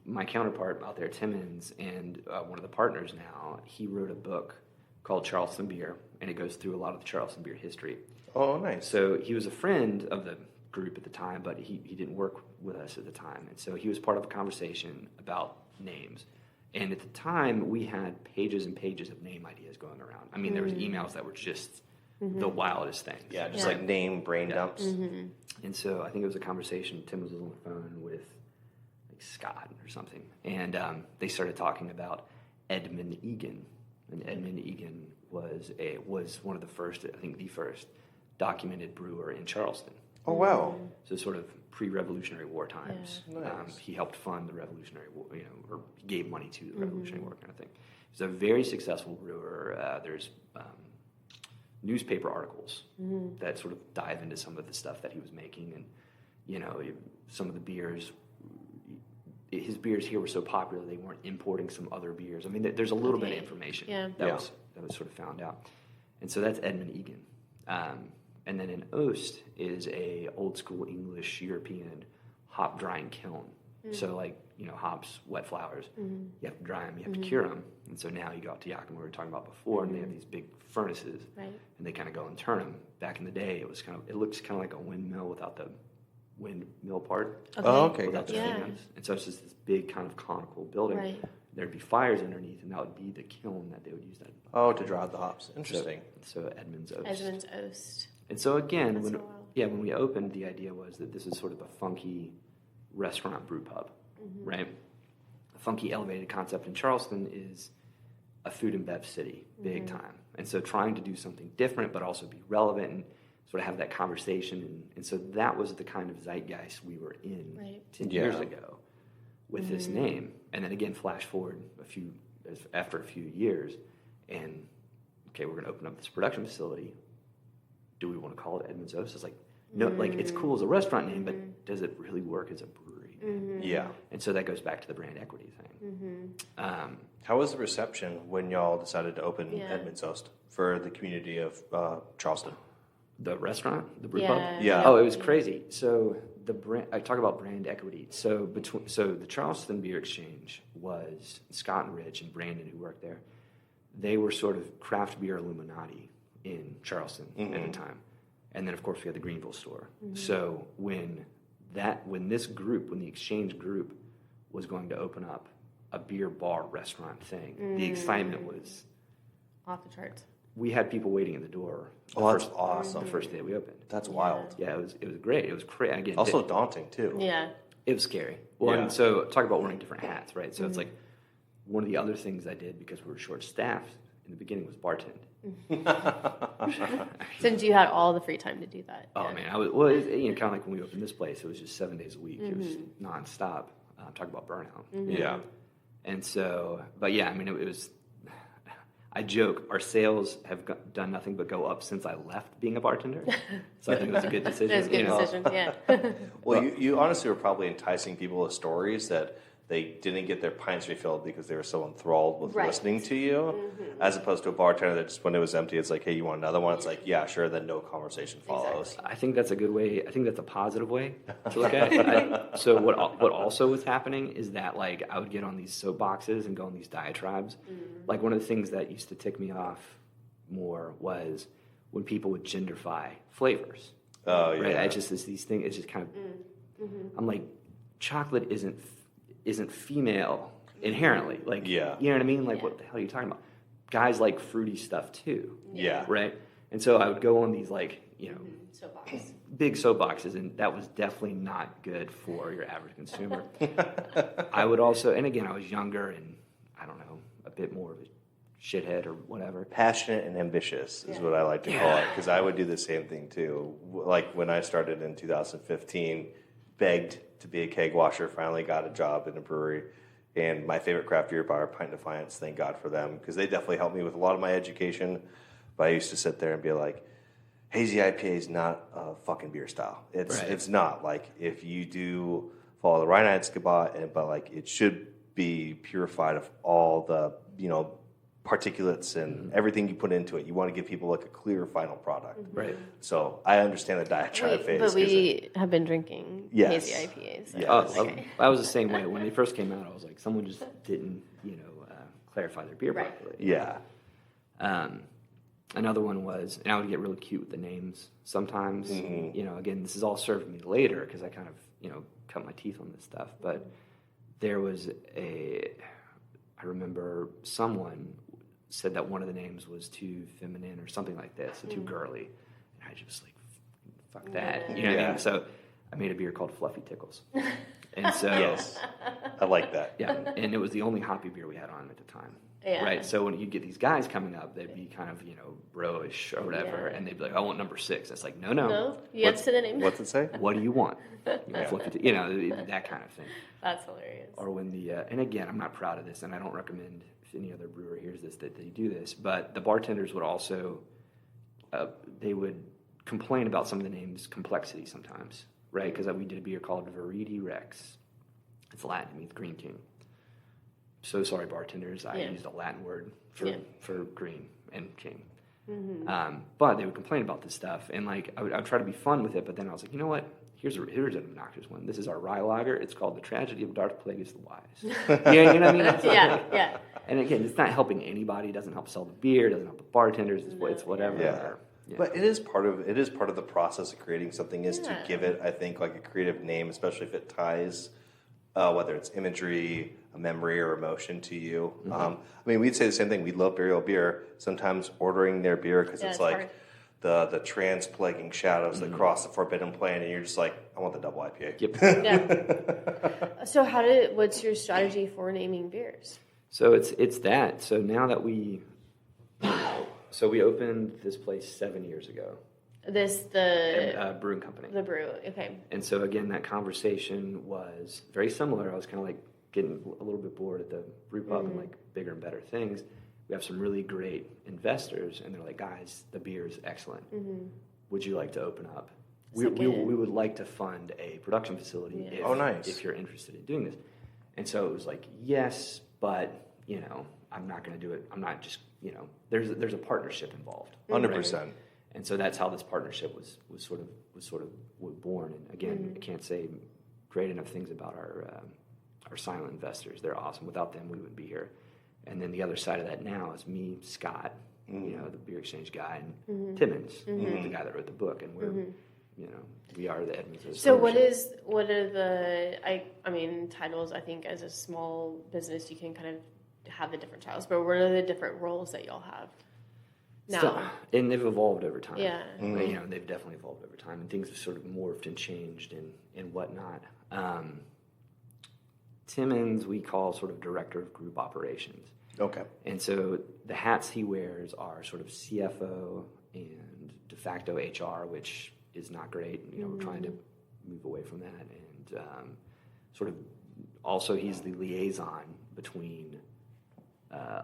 my counterpart out there, Timmons, and one of the partners now, he wrote a book called Charleston Beer, and it goes through a lot of the Charleston beer history. Oh, nice. So he was a friend of the group at the time, but he didn't work with us at the time. And so he was part of a conversation about names. And at the time, we had pages and pages of name ideas going around. I mean, there was emails that were just the wildest things. Yeah, just like name brain dumps. And so I think it was a conversation. Tim was on the phone with Scott or something. And they started talking about Edmund Egan. And Edmund Egan was one of the first, I think the first, documented brewer in Charleston. Oh, wow. So sort of pre-Revolutionary War times. Yeah. Nice. He helped fund the Revolutionary War, or he gave money to the Revolutionary War kind of thing. He's a very successful brewer. There's newspaper articles that sort of dive into some of the stuff that he was making. And, some of the beers, his beers here were so popular they weren't importing some other beers. I mean, there's a little bit of information that was sort of found out. And so that's Edmund Egan. And then in Oast is a old school English European hop drying kiln. So hops, wet flowers, you have to dry them, you have to cure them. And so now you go out to Yakima, we were talking about before, and they have these big furnaces, and they kind of go and turn them. Back in the day, it looks kind of like a windmill without the windmill part. Okay. Oh, okay. Without the fans. And so it's just this big kind of conical building. Right. There'd be fires underneath, and that would be the kiln that they would use. To dry out the hops. Interesting. So Edmund's Oast. Edmund's Oast. And so again, That's when we opened, the idea was that this is sort of a funky restaurant brew pub, right? A funky elevated concept in Charleston is a food and bev city, big time. And so trying to do something different, but also be relevant and sort of have that conversation. And so that was the kind of zeitgeist we were in 10 years ago with this name. And then again, flash forward after a few years, and okay, we're going to open up this production facility. Do we want to call it Edmund's Oast? It's like, no, like it's cool as a restaurant name, but does it really work as a brewery name? Yeah. And so that goes back to the brand equity thing. How was the reception when y'all decided to open Edmund's Oast for the community of Charleston? The restaurant, the brew pub? Yeah. Oh, it was crazy. So I talk about brand equity. So the Charleston Beer Exchange was Scott and Rich and Brandon, who worked there. They were sort of craft beer Illuminati in Charleston at the time. And then, of course, we had the Greenville store. So when when the exchange group was going to open up a beer bar restaurant thing, the excitement was off the charts. We had people waiting at the door. That's awesome. The first day we opened. That's wild. Yeah, it was great. It was crazy. Again, Also daunting too. Yeah. It was scary. Well, and so talk about wearing different hats, right? So it's like one of the other things I did because we were short-staffed in the beginning was bartend. Since you had all the free time to do that. Oh man, kind of like when we opened this place, it was just 7 days a week. It was nonstop. Talk about burnout. Yeah. And so, but yeah, I mean, it was. I joke, our sales have done nothing but go up since I left being a bartender. So I think it was a good decision. It was a good decision, yeah. Well, you honestly were probably enticing people with stories that they didn't get their pints refilled because they were so enthralled with listening to you, as opposed to a bartender that just when it was empty, it's like, hey, you want another one? It's like, yeah, sure, then no conversation follows. Exactly. I think that's a good way. I think that's a positive way to look at it. So what also was happening is that like I would get on these soapboxes and go on these diatribes. Like one of the things that used to tick me off more was when people would genderify flavors. Oh, yeah. Right? These things, it's just kind of, I'm like, chocolate isn't female inherently. Like, you know what I mean? Like, what the hell are you talking about? Guys like fruity stuff too. Yeah. Right? And so I would go on these like, Soapbox. big soapboxes, and that was definitely not good for your average consumer. I would also, and again, I was younger and I don't know, a bit more of a shithead or whatever. Passionate and ambitious is what I like to call it, because I would do the same thing too. Like when I started in 2015, begged to be a keg washer, finally got a job in a brewery, and my favorite craft beer bar, Pint Defiance, thank God for them, because they definitely helped me with a lot of my education. But I used to sit there and be like, hazy IPA is not a fucking beer style. It's not. Like, if you do follow the Reinheitsgebot, but like it should be purified of all the, particulates and everything you put into it. You want to give people like a clear final product. Right. So I understand the diatribe phase. But we have been drinking hazy IPAs. So Yes. I was the same way. When they first came out, I was like, someone just didn't, clarify their beer properly. Yeah. Another one was, and I would get really cute with the names sometimes. Again, this is all served me later because I kind of, cut my teeth on this stuff. But there was I remember someone said that one of the names was too feminine or something like this, or too girly. And I just was like, fuck that. You know what I mean? So I made a beer called Fluffy Tickles. And so, Yes. I like that. yeah, and it was the only hoppy beer we had on at the time. Yeah. Right, so when you get these guys coming up, they'd be kind of, bro-ish or whatever, and they'd be like, I want number 6. It's like, no. No, you have to say the name. What's it say? What do you want? That kind of thing. That's hilarious. Or when and again, I'm not proud of this, and I don't recommend if any other brewer hears this that they do this, but the bartenders would also, they would complain about some of the names' complexity sometimes, right? Because we did a beer called Brewery Rex. It's Latin, it means green king. So sorry, bartenders. I used a Latin word for green and king. But they would complain about this stuff, and like I would try to be fun with it. But then I was like, you know what? Here's an obnoxious one. This is our rye lager. It's called The Tragedy of Darth Plagueis the Wise. You know what I mean? Yeah. And again, it's not helping anybody. It doesn't help sell the beer. It doesn't help the bartenders. It's whatever. Yeah. But it is part of the process of creating something is to give it, I think, like a creative name, especially if it ties, whether it's imagery, a memory, or emotion to you. We'd say the same thing. We love Burial Beer. Sometimes ordering their beer because it's like the trans-plaguing shadows that cross the forbidden plane, and you're just like, I want the double IPA. Yep. Yeah. So what's your strategy for naming beers? So it's that. So now that we opened this place 7 years ago. The brewing company. The brew, okay. And so again, that conversation was very similar. I was kind of like getting a little bit bored at the brew pub and like bigger and better things. We have some really great investors, and they're like, guys, the beer is excellent. Would you like to open up? We would like to fund a production facility if you're interested in doing this. And so it was like, yes, but I'm not going to do it. I'm not just there's a partnership involved. 100%. Right? And so that's how this partnership was sort of born. And again, I can't say great enough things about our silent investors. They're awesome. Without them, we wouldn't be here. And then the other side of that now is me, Scott, the beer exchange guy, and Timmons, the guy that wrote the book. And we are the Edmonds. So what are the, I mean, titles, I think as a small business, you can kind of have the different titles, but what are the different roles that y'all have now? So, and they've evolved over time. Yeah. Mm-hmm. They've definitely evolved over time, and things have sort of morphed and changed and whatnot. Timmons, we call sort of director of group operations. Okay. And so the hats he wears are sort of CFO and de facto HR, which is not great. We're trying to move away from that. And sort of also he's the liaison between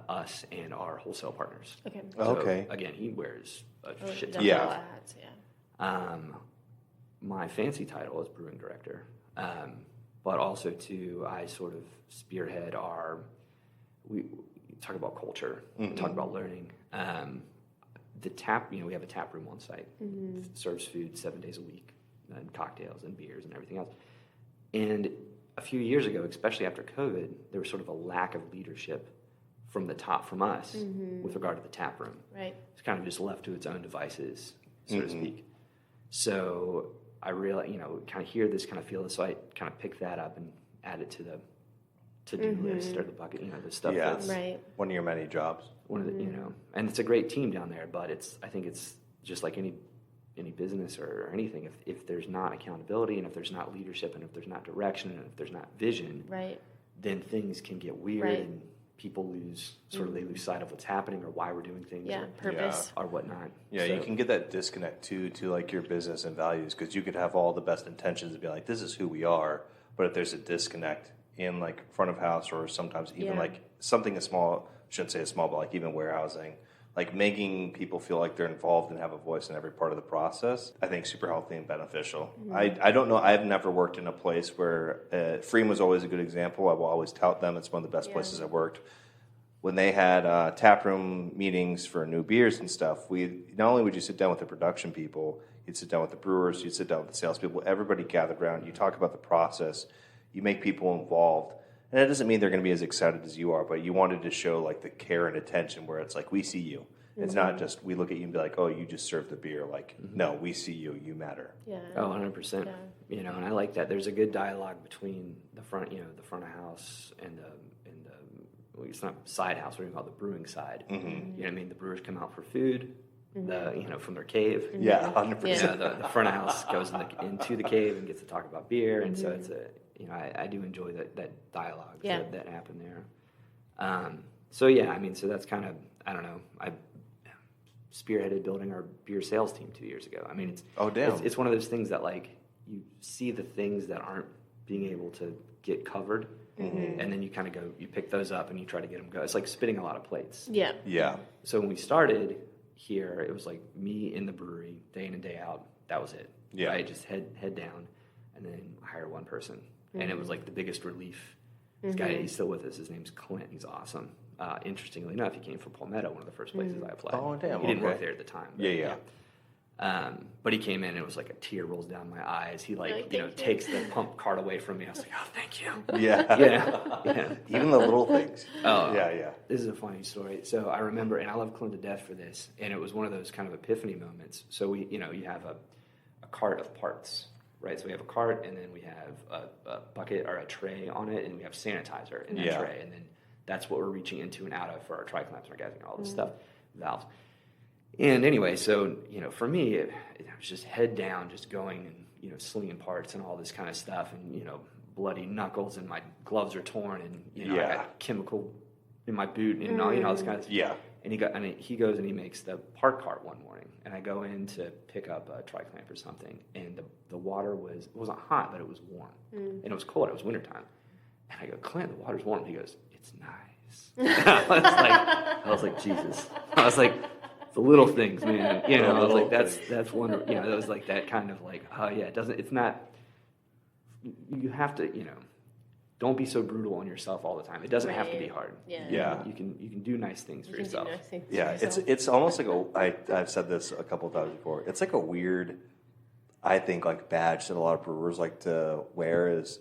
us and our wholesale partners. Okay. So, again, he wears a shit ton of hats. Yeah. My fancy title is brewing director. But also, too, I sort of spearhead we talk about culture, we talk about learning. The tap, we have a tap room on site, serves food 7 days a week, and cocktails and beers and everything else. And a few years ago, especially after COVID, there was sort of a lack of leadership from the top, from us, with regard to the tap room. Right. It's kind of just left to its own devices, so to speak. So I really, kind of hear this, kind of feel this, so I kind of pick that up and add it to the to-do list or the bucket, the stuff that's one of your many jobs. One of the, and it's a great team down there, but I think it's just like any business or anything. If there's not accountability, and if there's not leadership, and if there's not direction, and if there's not vision, then things can get weird and people lose sight of what's happening or why we're doing things purpose or whatnot. Yeah, so you can get that disconnect too to like your business and values, because you could have all the best intentions and be like, this is who we are, but if there's a disconnect in like front of house, or sometimes even like something as small, shouldn't say as small, but like even warehousing, like making people feel like they're involved and have a voice in every part of the process, I think super healthy and beneficial. I don't know, I've never worked in a place where, Freem was always a good example. I will always tout them. It's one of the best places I've worked. When they had taproom meetings for new beers and stuff, not only would you sit down with the production people, you'd sit down with the brewers, you'd sit down with the salespeople, everybody gathered around, you talk about the process, you make people involved. And it doesn't mean they're going to be as excited as you are, but you wanted to show like the care and attention where it's like, we see you. It's not just we look at you and be like, oh, you just served the beer. Like, no, we see you. You matter. Yeah. Oh, 100%. Yeah. And I like that. There's a good dialogue between the front, the front of house and well, it's not side house. What do you call it? The brewing side. You know what I mean? The brewers come out for food. From their cave. Yeah, 100%. The front of house goes into the cave and gets to talk about beer, and so it's I do enjoy that dialogue that happened there. So that's kind of, I don't know, I spearheaded building our beer sales team 2 years ago. I mean, it's one of those things that like you see the things that aren't being able to get covered, and then you kind of go, you pick those up and you try to get them go. It's like spinning a lot of plates. Yeah. So when we started here, it was like me in the brewery day in and day out. That was it. Yeah. Right? Just head down, and then hire one person, and it was like the biggest relief. This guy, he's still with us. His name's Clint. He's awesome. Interestingly enough, he came from Palmetto, one of the first places I applied. Oh, damn. He didn't work there at the time. But, but he came in, and it was like a tear rolls down my eyes. He takes the pump cart away from me. I was like, oh, thank you. Yeah. Even the little things. Oh, yeah. This is a funny story. So I remember, and I love Clint to death for this, and it was one of those kind of epiphany moments. So we, you have a cart of parts, right? So we have a cart, and then we have a bucket or a tray on it, and we have sanitizer in that tray, and then that's what we're reaching into and out of for our tri-clamps and our gaskets and all this stuff, valves. And anyway, so, for me, it was just head down, just going and, slinging parts and all this kind of stuff, and, bloody knuckles, and my gloves are torn, and, I got chemical in my boot, and all, this kind of stuff. Yeah. And he goes and he makes the part cart one morning, and I go in to pick up a tri-clamp or something, and the water wasn't hot, but it was warm, and it was cold. It was wintertime. And I go, Clint, the water's warm. And he goes, it's nice. I was like, Jesus. I was like, the little things, man. I was like, that's wonderful. That was like that kind of like, oh yeah, it's not. You have to, don't be so brutal on yourself all the time. It doesn't have to be hard. Yeah. You can do nice things for yourself. It's almost like I've said this a couple of times before. It's like a weird, I think, like badge that a lot of brewers like to wear is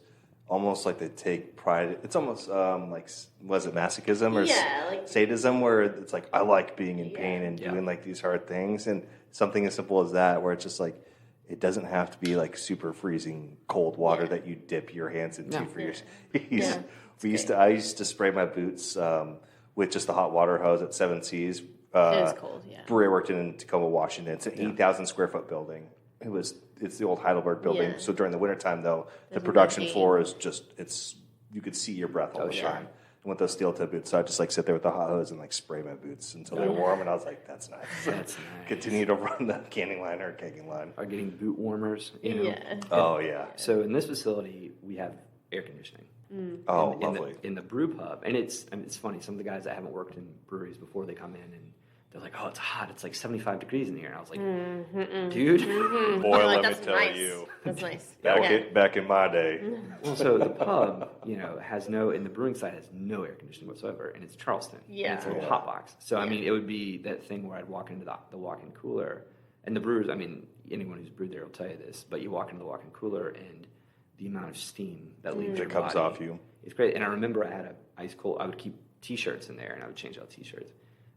almost like they take pride. It's almost like, was it masochism or sadism, where it's like, I like being in pain and doing like these hard things, and something as simple as that, where it's just like, it doesn't have to be like super freezing cold water that you dip your hands into for your skis. I used to spray my boots with just the hot water hose at Seven Seas. It was cold, Brewery worked in Tacoma, Washington. It's an 8,000 square foot building. It's the old Heidelberg building. So during the wintertime, though, the production floor is you could see your breath all the time. And with those steel toe boots, so I'd just like sit there with the hot hose and like spray my boots until they're warm. And I was like, that's nice. That's nice. Continue to run the canning line or kegging line. Are getting boot warmers, you know? Yeah. Oh, yeah. So in this facility, we have air conditioning. Oh, lovely. In the brew pub. And it's funny, some of the guys that haven't worked in breweries before, they come in and they're like, oh, it's hot. It's like 75 degrees in here. And I was like, dude. Boy, Like, let me tell you. That's nice. Back in my day. Well, so the pub, has in the brewing side has no air conditioning whatsoever, and it's Charleston. Yeah. And it's a little hot box. So, I mean, it would be that thing where I'd walk into the walk-in cooler, and the brewers, I mean, anyone who's brewed there will tell you this, but you walk into the walk-in cooler, and the amount of steam that leaves your comes body, off you. It's great. And I remember I had an ice cold, I would keep T-shirts in there, and I would change out T-shirts.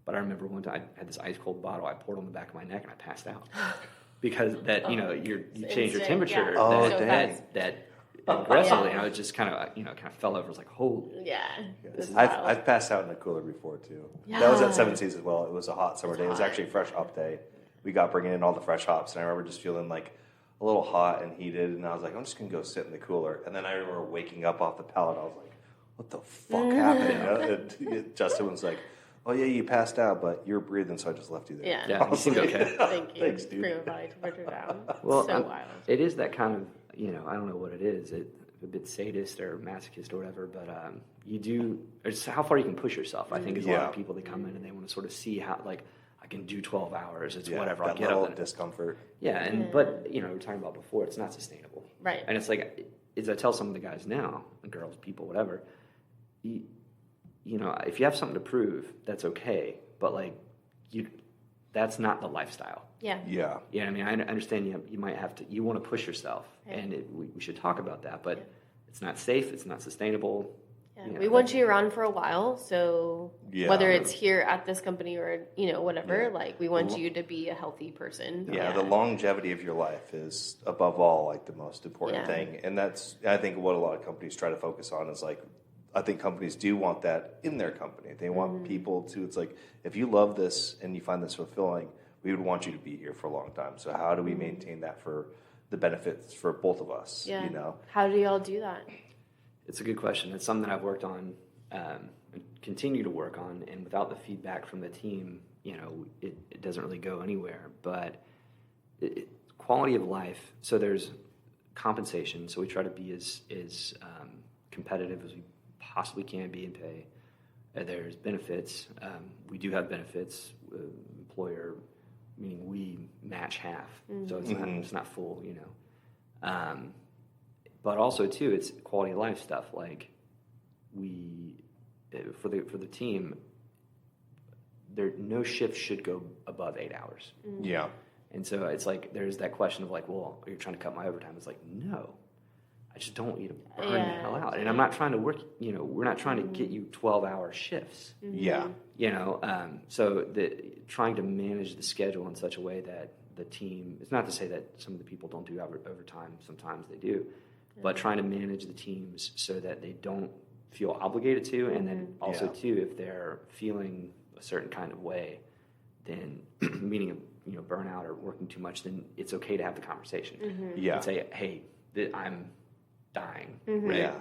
But I remember one time I had this ice cold bottle. I poured on the back of my neck and I passed out because that you change your temperature that aggressively, and I was just kind of fell over. I was like, holy. I've passed out in a cooler before too. That was at Seven Seas as well. It was a hot summer day. It was actually a fresh hop day. We got bringing in all the fresh hops, and I remember just feeling like a little hot and heated, and I was like, I'm just gonna go sit in the cooler. And then I remember waking up off the pallet. I was like, what the fuck happened? And Justin was like, oh yeah, you passed out, but you were breathing, so I just left you there. Yeah, you seemed okay. Thank you. Thanks, dude. Bring your body temperature down. Well, so wild. it is that kind of, I don't know what it is. It's a bit sadist or masochist or whatever, but it's how far you can push yourself. I think is a lot of people, they come in and they want to sort of see how, like, I can do 12 hours. It's whatever. I'll get up. That discomfort. Yeah, but we were talking about before, it's not sustainable. Right. And it's like, as I tell some of the guys now, girls, people, whatever, if you have something to prove, that's okay. But that's not the lifestyle. Yeah. Yeah. Yeah. I mean, I understand you might have to. You want to push yourself, and we should talk about that. But it's not safe. It's not sustainable. Yeah. We want you around for a while, so whether it's here at this company or whatever, we want you to be a healthy person. Yeah, the longevity of your life is above all the most important thing, and that's I think what a lot of companies try to focus on is I think companies do want that in their company. They want people to, it's like, if you love this and you find this fulfilling, we would want you to be here for a long time. So how do we maintain that for the benefits for both of us? Yeah. How do y'all do that? It's a good question. It's something that I've worked on and continue to work on. And without the feedback from the team, it doesn't really go anywhere. But quality of life, so there's compensation. So we try to be as competitive as we possibly can be in pay. There's benefits. We do have benefits. Employer, meaning we match half, so it's not full, but also too, it's quality of life stuff. Like we, for the team, no shift should go above 8 hours. Yeah, and so it's like there's that question of well, are you trying to cut my overtime? It's like no. I just don't want you to burn the hell out. And I'm not trying to work, we're not trying to get you 12-hour shifts. Yeah. So trying to manage the schedule in such a way that the team, it's not to say that some of the people don't do overtime, sometimes they do, but trying to manage the teams so that they don't feel obligated to, and then also too, if they're feeling a certain kind of way, then meaning burnout or working too much, then it's okay to have the conversation. Yeah. And say, hey, I'm dying. Right? Yeah.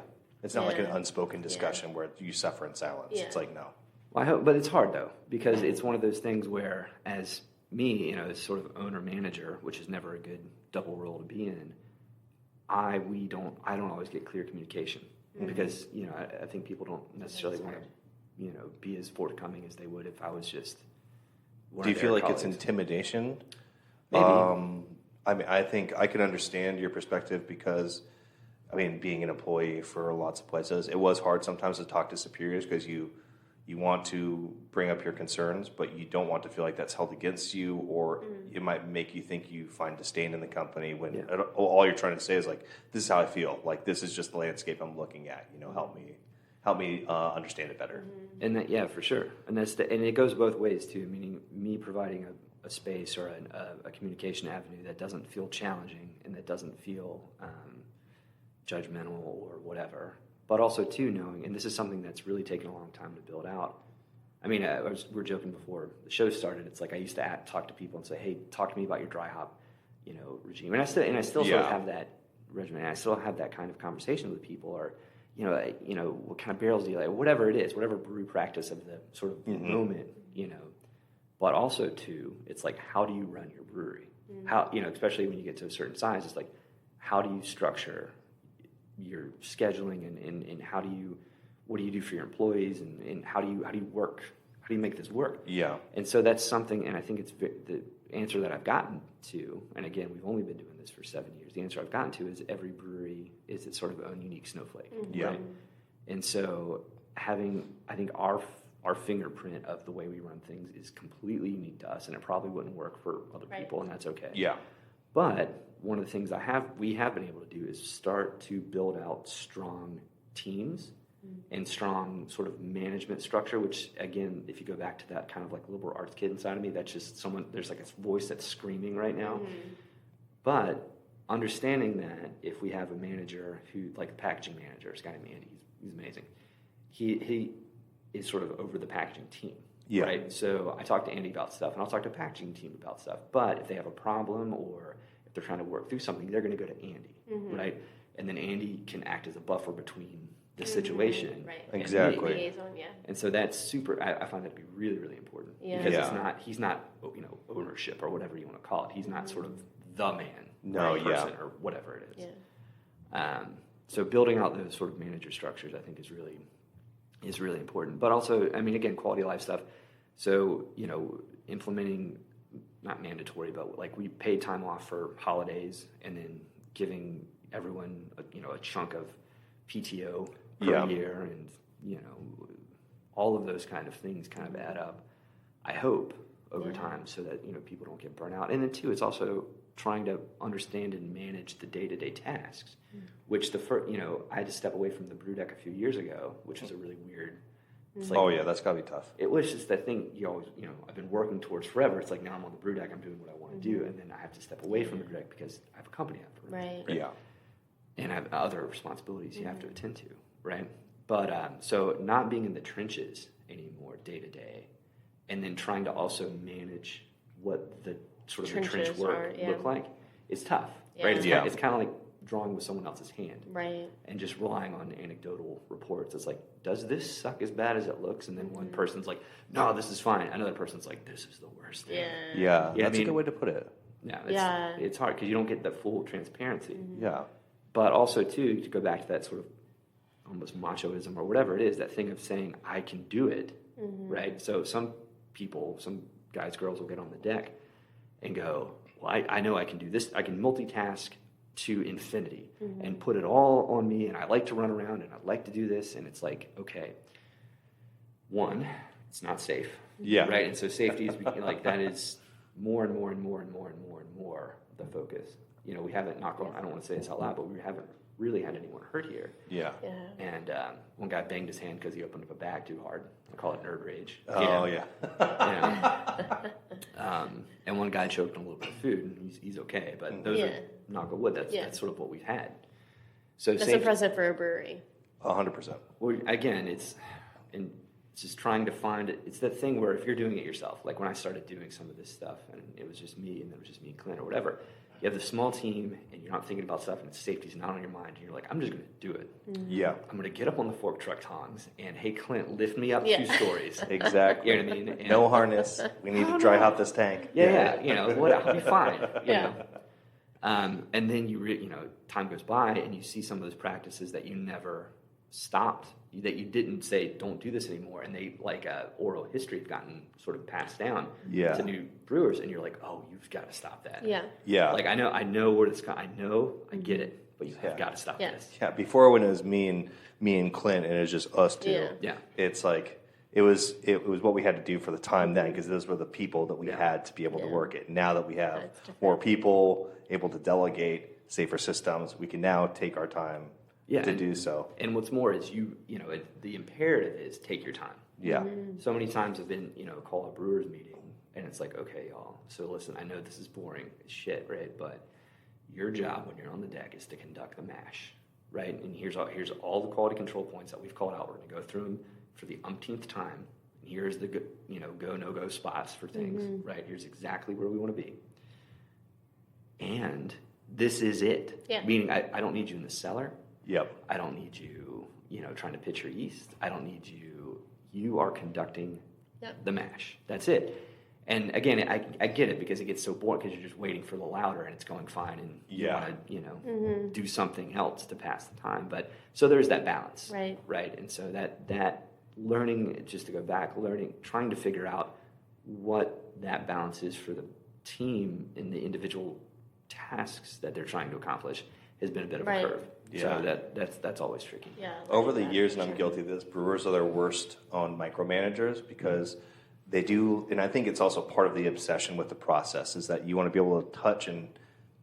It's not like an unspoken discussion where you suffer in silence. Yeah. It's like, no. Well, I hope, but it's hard though, because it's one of those things where, as me, as sort of owner manager, which is never a good double role to be in, I don't always get clear communication because, I think people don't necessarily want to, be as forthcoming as they would if I was just one Do you of feel their like colleagues. it's intimidation? Maybe. I mean, I think I can understand your perspective because, being an employee for lots of places, it was hard sometimes to talk to superiors because you want to bring up your concerns, but you don't want to feel like that's held against you, or it might make you think you find disdain in the company when all you're trying to say is this is how I feel. This is just the landscape I'm looking at. Help me understand it better. And that, for sure. And and it goes both ways too. Meaning me providing a space or a communication avenue that doesn't feel challenging and that doesn't feel judgmental or whatever. But also, too, knowing, and this is something that's really taken a long time to build out. I mean, we were joking before the show started. It's like I used to talk to people and say, "Hey, talk to me about your dry hop, regime." And I still sort of have that regimen. And I still have that kind of conversation with people, or what kind of barrels do you like, whatever it is, whatever brew practice of the sort of moment, But also, too, it's like, how do you run your brewery? How, especially when you get to a certain size, it's like, how do you structure your scheduling and what do you do for your employees and how do you work? How do you make this work? Yeah. And so that's something, and I think it's the answer that I've gotten to, and again, we've only been doing this for 7 years. The answer I've gotten to is every brewery is its sort of own unique snowflake. Yeah. Right? And so having, I think our fingerprint of the way we run things is completely unique to us, and it probably wouldn't work for other people, and that's okay. Yeah. But one of the things we have been able to do is start to build out strong teams and strong sort of management structure, which, again, if you go back to that kind of like liberal arts kid inside of me, that's just there's like a voice that's screaming right now. But understanding that if we have a manager who, like a packaging manager, this guy named Andy, he's amazing. He is sort of over the packaging team, right? So I talk to Andy about stuff, and I'll talk to the packaging team about stuff. But if they have a problem or if they're trying to work through something, they're going to go to Andy, right? And then Andy can act as a buffer between the situation. Right. Exactly. Liaison, yeah. And so that's super, I find that to be really, really important. Yeah. Because he's not, ownership or whatever you want to call it. He's not sort of the man, person or whatever it is. Yeah. So building out those sort of manager structures, I think, is really important. But also, I mean, again, quality of life stuff. So, implementing, not mandatory, but like we pay time off for holidays and then giving everyone, a chunk of PTO per year, and all of those kind of things kind of add up, I hope, over time, so that people don't get burnt out. And then too, it's also trying to understand and manage the day-to-day tasks, which I had to step away from the brew deck a few years ago, which is a really weird. It's like, that's gotta be tough. It was just that thing you always, I've been working towards forever. It's like now I'm on the brew deck, I'm doing what I want to do, and then I have to step away from the brew deck because I have a company I have to run. Right. Yeah. And I have other responsibilities you have to attend to, right? But so not being in the trenches anymore day to day, and then trying to also manage what the sort of the trench work look like is tough, right? It's kind of like drawing with someone else's hand, right? And just relying on anecdotal reports. It's like, does this suck as bad as it looks? And then one person's like, no, this is fine. Another person's like, this is the worst thing. Yeah, that's a good way to put it. Yeah, it's hard because you don't get the full transparency. Yeah. But also, too, to go back to that sort of almost machoism or whatever it is, that thing of saying, I can do it, right? So some people, some guys, girls will get on the deck and go, well, I know I can do this. I can multitask to infinity and put it all on me, and I like to run around, and I like to do this. And it's like, okay, one, it's not safe. Yeah. Right? And so safety is like that is more and more and more and more and more and more the focus. We haven't, knock on, I don't want to say this out loud, but we haven't really had anyone hurt here. Yeah. And one guy banged his hand because he opened up a bag too hard. I call it nerd rage. Oh, yeah. And one guy choked on a little bit of food, and he's okay. But those are, knock on wood, that's sort of what we've had. So that's impressive for a brewery. 100%. Well, again, it's just trying to find it. It's the thing where if you're doing it yourself, like when I started doing some of this stuff, and it was just me, and it was just me and Clint or whatever. You have the small team, and you're not thinking about stuff, and safety's not on your mind. And you're like, I'm just going to do it. Yeah. I'm going to get up on the fork truck tongs, and hey, Clint, lift me up 2 stories. Exactly. You know what I mean? And, no harness. We need to dry hop this tank. Yeah. I'll be fine. You know? And then time goes by, and you see some of those practices that you never stopped, that you didn't say, don't do this anymore, and they, like oral history, have gotten sort of passed down to new brewers, and you're like, oh, you've got to stop that. Yeah. Like, I know where this I get it, but you have got to stop this. Yeah, before when it was me and Clint, and it was just us two. Yeah. It's like, it was what we had to do for the time then, because those were the people that we had to be able to work it. Now that we have more people able to delegate safer systems, we can now take our time to do so. And what's more is the imperative is take your time. Yeah. So many times I've been, call a brewers meeting, And it's like, okay, y'all, so listen, I know this is boring as shit, right? But your job when you're on the deck is to conduct the mash, right? And here's all the quality control points that we've called out. We're going to go through them for the umpteenth time. Here's the go, no-go spots for things, right? Here's exactly where we want to be. And this is it. Yeah. Meaning I don't need you in the cellar. Yep. I don't need you, trying to pitch your yeast. I don't need you. You are conducting the mash. That's it. And again, I get it because it gets so boring because you're just waiting for the lauder and it's going fine and you want to, do something else to pass the time. But so there's that balance. Right. And so that learning, just to go back, trying to figure out what that balance is for the team in the individual tasks that they're trying to accomplish has been a bit of a curve. Yeah. So that's always tricky. Yeah. Over the years, and I'm guilty of this, brewers are their worst on micromanagers because they do, and I think it's also part of the obsession with the process is that you want to be able to touch and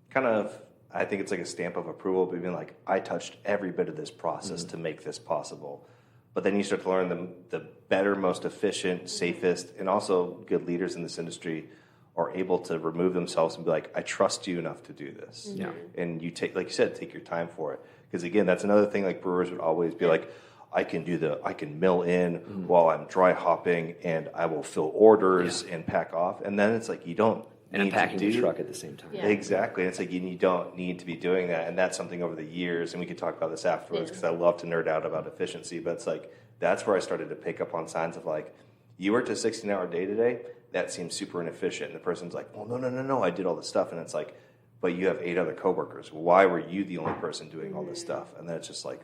kind of, I think it's like a stamp of approval, but being like, I touched every bit of this process to make this possible. But then you start to learn the better, most efficient, safest, and also good leaders in this industry are able to remove themselves and be like, I trust you enough to do this. Yeah. And you take, like you said, take your time for it. Because again, that's another thing like brewers would always be like, I can mill in while I'm dry hopping and I will fill orders and pack off. And then it's like, you don't and I'm packing the truck at the same time. Yeah. Exactly. And it's like, you don't need to be doing that. And that's something over the years, and we could talk about this afterwards because I love to nerd out about efficiency. But it's like, that's where I started to pick up on signs of like, you worked a 16-hour day today, that seems super inefficient. And the person's like, well, no, I did all this stuff. And it's like, but you have 8 other coworkers. Why were you the only person doing all this stuff? And then it's just like,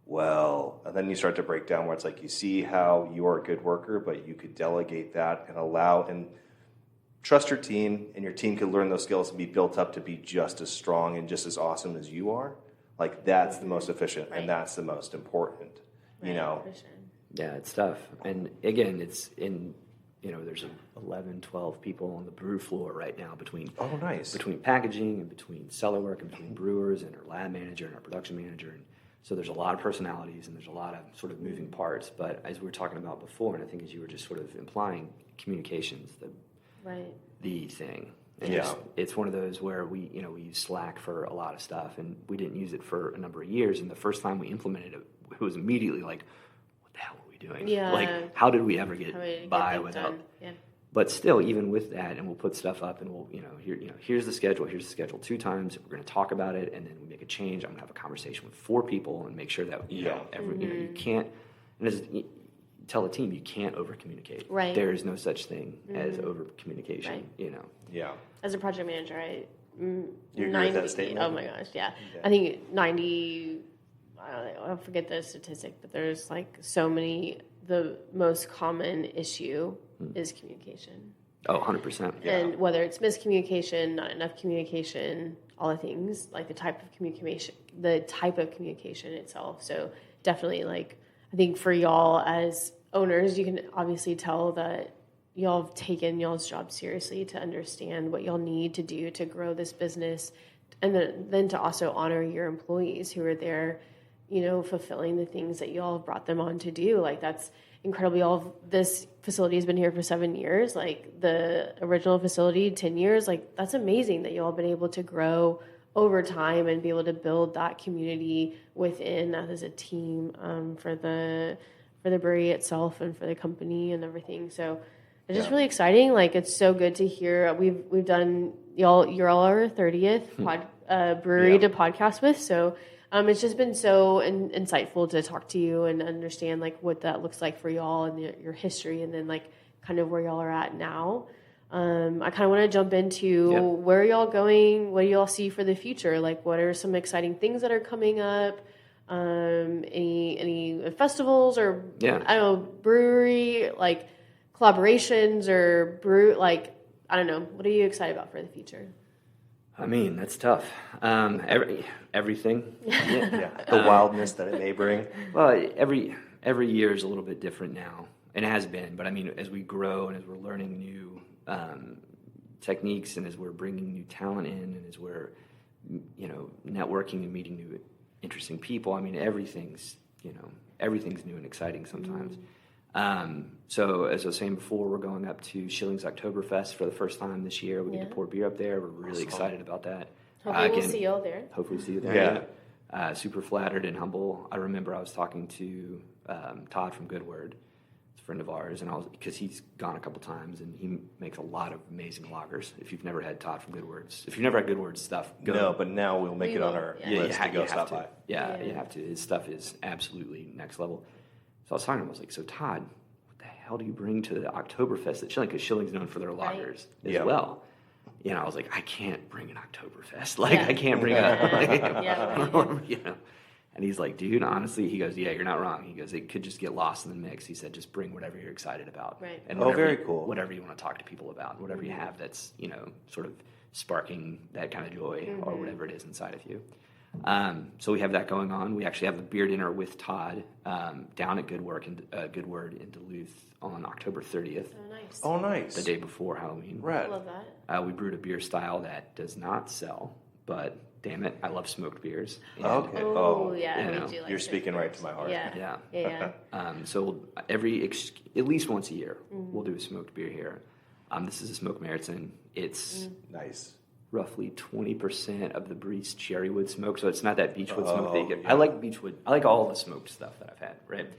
well, and then you start to break down where it's like, you see how you are a good worker, but you could delegate that and allow and trust your team, and your team could learn those skills and be built up to be just as strong and just as awesome as you are. Like, that's the most efficient and that's the most important, you know? Yeah, it's tough. And again, it's in, there's 11, 12 people on the brew floor right now between packaging and between cellar work and between brewers and our lab manager and our production manager. And so there's a lot of personalities and there's a lot of sort of moving parts. But as we were talking about before, and I think as you were just sort of implying, communication's the thing. And it's one of those where we use Slack for a lot of stuff, and we didn't use it for a number of years. And the first time we implemented it, it was immediately like, what the hell are we doing? Yeah. Like, how did we ever get by without? Yeah. But still, even with that, and we'll put stuff up, and we'll, here's the schedule. Here's the schedule 2 times. We're going to talk about it, and then we make a change. I'm going to have a conversation with 4 people and make sure that you can't. And as tell the team, you can't over communicate. Right. There is no such thing as over communication. Right. Yeah. As a project manager, you agree with that statement? Oh my gosh, yeah. I think 90. I forget the statistic, but there's like so many. The most common issue is communication. Oh, 100%. Yeah. And whether it's miscommunication, not enough communication, all the things, like the type of communication itself. So definitely, like, I think for y'all as owners, you can obviously tell that y'all have taken y'all's job seriously to understand what y'all need to do to grow this business, and then to also honor your employees who are there, fulfilling the things that y'all have brought them on to do. Like, that's incredible. This facility has been here for 7 years. Like, the original facility, 10 years. Like, that's amazing that y'all have been able to grow over time and be able to build that community within as a team for the brewery itself and for the company and everything. So it's just really exciting. Like, it's so good to hear. We've done you're all our 30th brewery to podcast with. So it's just been so insightful to talk to you and understand like what that looks like for y'all and your history, and then like kind of where y'all are at now. I kind of want to jump into where are y'all going? What do y'all see for the future? Like, what are some exciting things that are coming up? Any festivals or I don't know, brewery like collaborations or I don't know. What are you excited about for the future? I mean, that's tough. Everything. The wildness that it may bring. Well, every year is a little bit different now, and it has been. But I mean, as we grow and as we're learning new techniques, and as we're bringing new talent in, and as we're networking and meeting new interesting people, I mean, everything's new and exciting sometimes. So as I was saying before, we're going up to Schilling's Oktoberfest for the first time this year. We get to pour beer up there. We're really excited about that. Hopefully we'll see you all there. Hopefully see you there. Yeah. Super flattered and humble. I remember I was talking to Todd from Good Word, a friend of ours, and because he's gone a couple times and he makes a lot of amazing lagers. If you've never had Todd from Good Words, if you've never had Good Words stuff, go. No, but now we'll make it on our list to go stop by. Yeah, you have to. His stuff is absolutely next level. So I was talking to him. I was like, "So Todd, what the hell do you bring to the Oktoberfest at Schilling? Because Schilling's known for their lagers as well." You know, I was like, I can't bring an Oktoberfest. Like, I can't bring you know. And he's like, dude, honestly, he goes, yeah, you're not wrong. He goes, it could just get lost in the mix. He said, just bring whatever you're excited about. Right. And very cool. Whatever you want to talk to people about, whatever you have that's, you know, sort of sparking that kind of joy or whatever it is inside of you. So we have that going on. We actually have a beer dinner with Todd down at Good Word in Duluth on October 30th. Oh, nice. Oh, nice. The day before Halloween. Right. I love that. We brewed a beer style that does not sell, but damn it, I love smoked beers. And, Okay. Oh, yeah. you We know, do like You're speaking right to my heart. Yeah. So at least once a year, we'll do a smoked beer here. This is a smoked marathon. It's Nice. roughly 20% of the Breeze cherrywood smoke, so it's not that beechwood smoke that you get. Yeah. I like beechwood. I like all the smoked stuff that I've had, right?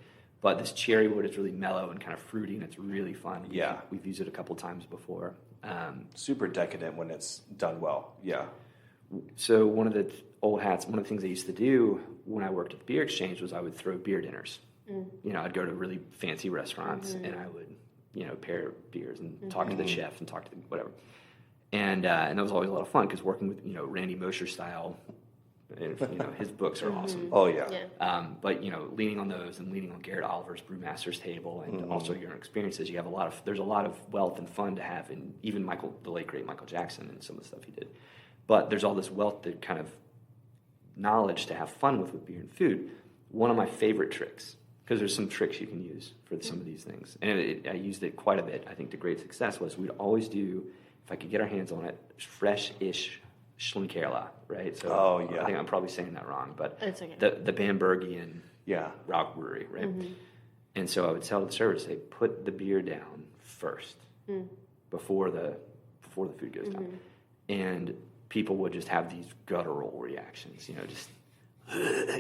But this cherrywood is really mellow and kind of fruity, and it's really fun. Yeah. We've used it a couple times before. Super decadent when it's done well. Yeah. So one of the things I used to do when I worked at the Beer Exchange was I would throw beer dinners. You know, I'd go to really fancy restaurants and I would, you know, pair beers and talk to the chef and talk to whatever. And that was always a lot of fun because working with, you know, Randy Mosher style, you know, his books are awesome. Oh, yeah. But, you know, leaning on those and leaning on Garrett Oliver's Brewmaster's Table and also your own experiences, there's a lot of wealth and fun to have in even the late great Michael Jackson and some of the stuff he did. But there's all this wealth, that kind of knowledge to have fun with beer and food. One of my favorite tricks, because there's some tricks you can use for some of these things, and I used it quite a bit, I think to great success, was we'd always do, if I could get our hands on it, fresh-ish Schlenkerla, right? So I think I'm probably saying that wrong, but it's okay. the Bambergian Rock Brewery, right? And so I would tell the server to say, put the beer down first before the food goes down. And people would just have these guttural reactions, you know, just,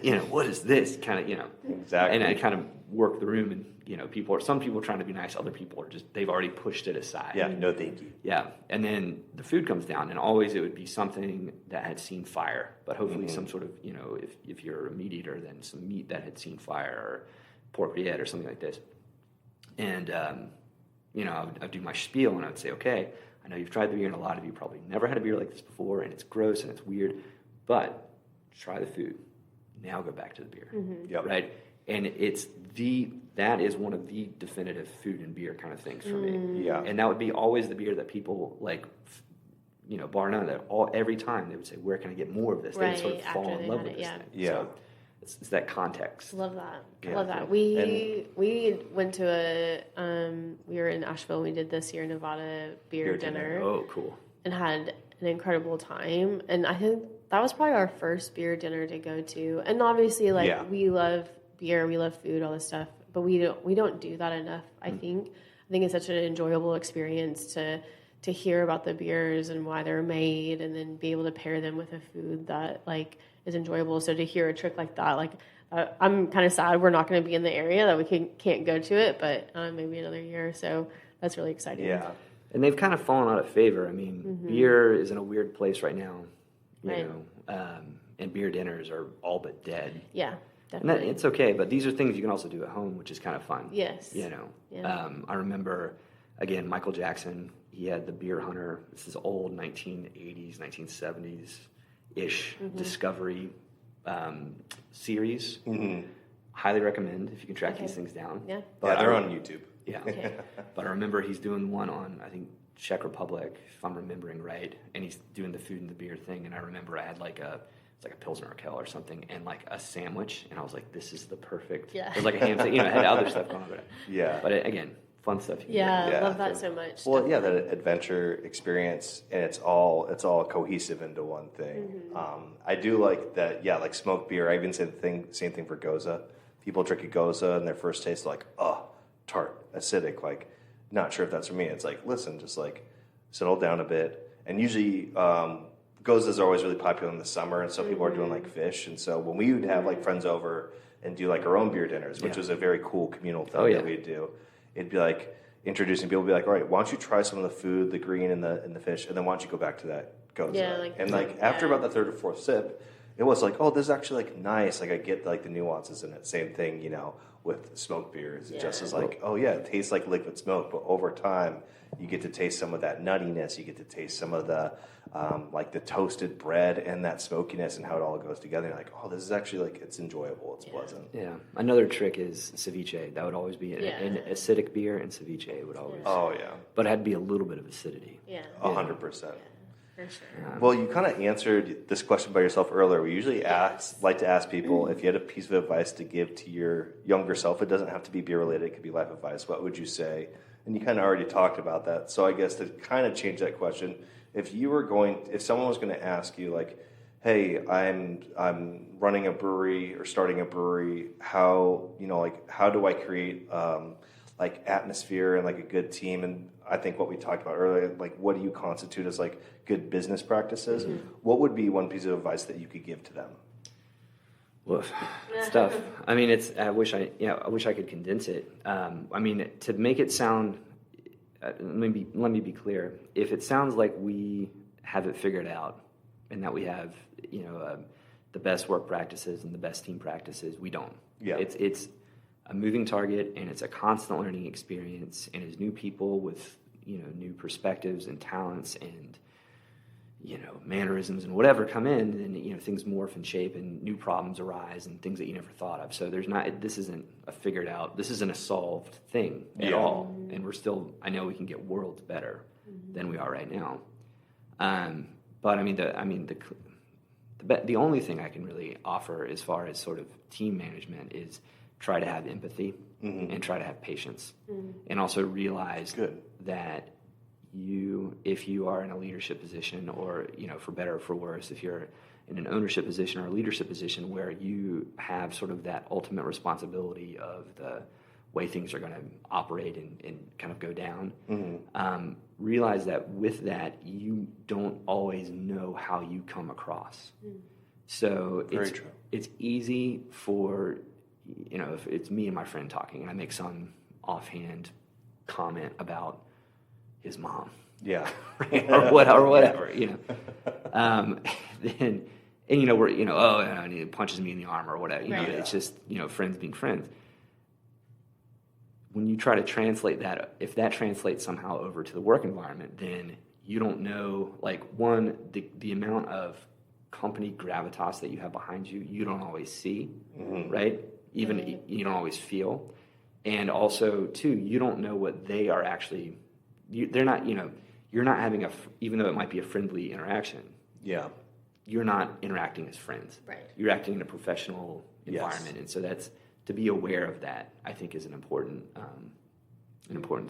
you know, what is this kind of, you know. Exactly. And I kind of work the room and, you know, some people are trying to be nice, other people are just, they've already pushed it aside. Yeah, no thank you. Yeah. And then the food comes down and always it would be something that had seen fire, but hopefully some sort of, you know, if you're a meat eater, then some meat that had seen fire or pork rillette or something like this. And, you know, I'd do my spiel and I would say, okay, I know you've tried the beer, and a lot of you probably never had a beer like this before, and it's gross and it's weird, but try the food. Now go back to the beer, right? And that is one of the definitive food and beer kind of things for me. Yeah. And that would be always the beer that people like, you know, bar none, that every time they would say, where can I get more of this? They would sort of fall in love with this thing. Yeah. So it's that context. Love that. Yeah. Love that. We went to we were in Asheville and we did this year Nevada beer dinner. Oh, cool. And had an incredible time. And I think that was probably our first beer dinner to go to. And obviously, we love beer, we love food, all this stuff, but we don't do that enough. I think it's such an enjoyable experience to hear about the beers and why they're made, and then be able to pair them with a food that is enjoyable. So to hear a trick like that, I'm kind of sad we're not going to be in the area that we can't go to it, but maybe another year. So that's really exciting. Yeah. And they've kind of fallen out of favor. I mean, beer is in a weird place right now, you know, and beer dinners are all but dead. Yeah, and definitely. it's okay, but these are things you can also do at home, which is kind of fun. Yes. You know, Yeah. I remember, again, Michael Jackson, he had the Beer Hunter. This is old 1980s, 1970s-ish Discovery series. Highly recommend if you can track these things down. Yeah. But they're on YouTube. Yeah. Okay. But I remember he's doing one on, I think, Czech Republic, if I'm remembering right, and he's doing the food and the beer thing, and I remember I had it's like a Pilsner Urquell or something, and like a sandwich, and I was like, this is the perfect, it was like a ham sandwich, you know, it had other stuff going on with it. Yeah. But again, fun stuff. You can Yeah, do. I love that so much. Well, yeah, that adventure experience, and it's all cohesive into one thing. I do like that. Yeah, like smoked beer. I even say same thing for Goza. People drink a Goza, and their first taste like, oh, tart. acidic, like, not sure if that's for me. It's like, listen, just like settle down a bit. And usually gozas are always really popular in the summer, and so people are doing like fish. And so when we would have like friends over and do like our own beer dinners, which was a very cool communal thing that we'd do, it'd be like introducing people, be like, all right, why don't you try some of the food, the green and the fish, and then why don't you go back to that goza? Yeah, After about the third or fourth sip, it was like, oh, this is actually like nice. Like I get like the nuances in it. Same thing, you know, with smoked beers. It just is like, oh yeah, it tastes like liquid smoke, but over time you get to taste some of that nuttiness. You get to taste some of the like the toasted bread and that smokiness and how it all goes together. You're like, oh, this is actually like, it's enjoyable. It's pleasant. Yeah. Another trick is ceviche. That would always be an acidic beer, and ceviche would always. Oh yeah. But it had to be a little bit of acidity. Yeah. 100%. For sure. Well, you kind of answered this question by yourself earlier. We usually like to ask people if you had a piece of advice to give to your younger self. It doesn't have to be beer related. It could be life advice. What would you say? And you kind of already talked about that. So I guess to kind of change that question, if someone was going to ask you like, hey, I'm running a brewery or starting a brewery, how do I create like atmosphere and like a good team? And I think what we talked about earlier, like what do you constitute as like good business practices? What would be one piece of advice that you could give to them? Woof. It's tough. I mean, I wish I could condense it. I mean, to make it sound, let me be clear. If it sounds like we have it figured out and that we have, the best work practices and the best team practices, we don't. Yeah. It's a moving target, and it's a constant learning experience. And as new people with, new perspectives and talents and, mannerisms and whatever come in, then, things morph and shape and new problems arise and things that you never thought of. So this isn't a figured out, this isn't a solved thing at all. And I know we can get worlds better than we are right now. But the only thing I can really offer as far as sort of team management is try to have empathy and try to have patience, and also realize that if you are in a leadership position, or for better or for worse, if you're in an ownership position or a leadership position where you have sort of that ultimate responsibility of the way things are going to operate and kind of go down, realize that with that you don't always know how you come across. So it's easy for, if it's me and my friend talking and I make some offhand comment about his mom, or whatever, then, and we're, and he punches me in the arm or whatever, it's just, friends being friends. When you try to translate that, if that translates somehow over to the work environment, then you don't know, like, one, the amount of company gravitas that you have behind you, you don't always see, right? Even you don't always feel. And also, two, you don't know what they are actually, they're not, you're not having even though it might be a friendly interaction. Yeah. You're not interacting as friends. Right. You're acting in a professional environment. And so to be aware of that, I think, is an important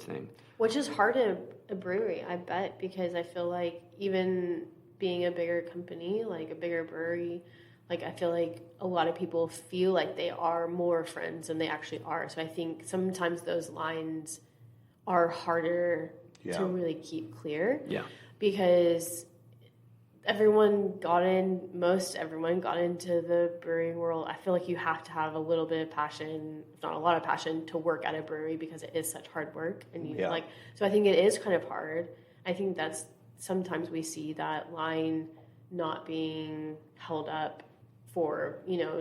thing. Which is hard at a brewery, I bet, because I feel like even being a bigger company, like a bigger brewery, like I feel like a lot of people feel like they are more friends than they actually are. So I think sometimes those lines are harder to really keep clear. Yeah. Because everyone got into the brewing world. I feel like you have to have a little bit of passion, if not a lot of passion, to work at a brewery because it is such hard work. And so I think it is kind of hard. I think that's sometimes we see that line not being held up for,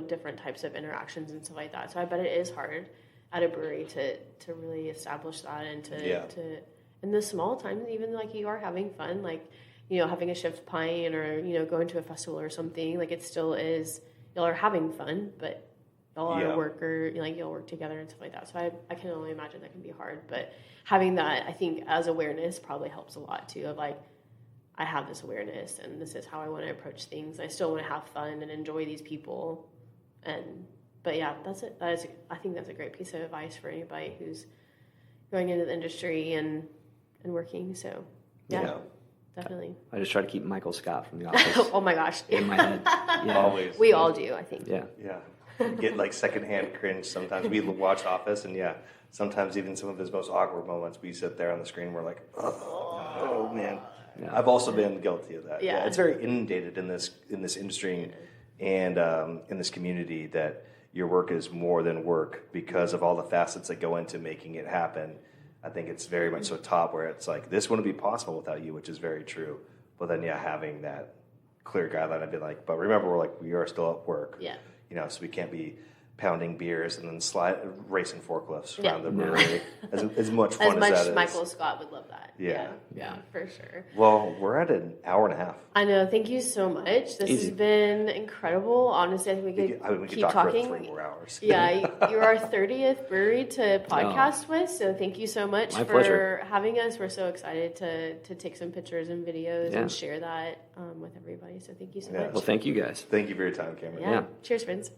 different types of interactions and stuff like that. So I bet it is hard at a brewery to really establish that and to in the small times, even like you are having fun, like, having a shift pint or, going to a festival or something, like it still is, y'all are having fun, but y'all are a worker, you'll work together and stuff like that. So I can only imagine that can be hard, but having that, I think, as awareness probably helps a lot too, of like, I have this awareness and this is how I want to approach things. I still want to have fun and enjoy these people. But yeah, that's it. I think that's a great piece of advice for anybody who's going into the industry and working. So yeah. Definitely. I just try to keep Michael Scott from the office. Oh my gosh. In my head. Yeah. Always. We all do, I think. Yeah. Yeah. Get like secondhand cringe sometimes. We watch Office and sometimes even some of his most awkward moments, we sit there on the screen and we're like, oh man. Yeah. I've also been guilty of that. Yeah. It's very inundated in this industry and in this community that your work is more than work because of all the facets that go into making it happen. I think it's very much so top where it's like, this wouldn't be possible without you, which is very true. But then, having that clear guideline, I'd be like, but remember, we are still at work. Yeah. So we can't be pounding beers and then racing forklifts around the brewery. As much fun as that is. Michael Scott would love that. Yeah, for sure. Well, we're at an hour and a half. I know. Thank you so much. This has been incredible. Honestly, I think we could keep talking for 3 more hours. Yeah, you're our 30th brewery to podcast with, so thank you so much for pleasure. having us. We're so excited to take some pictures and videos and share that with everybody. So thank you so much. Well, thank you guys. Thank you for your time, Cameron. Yeah. Cheers, friends.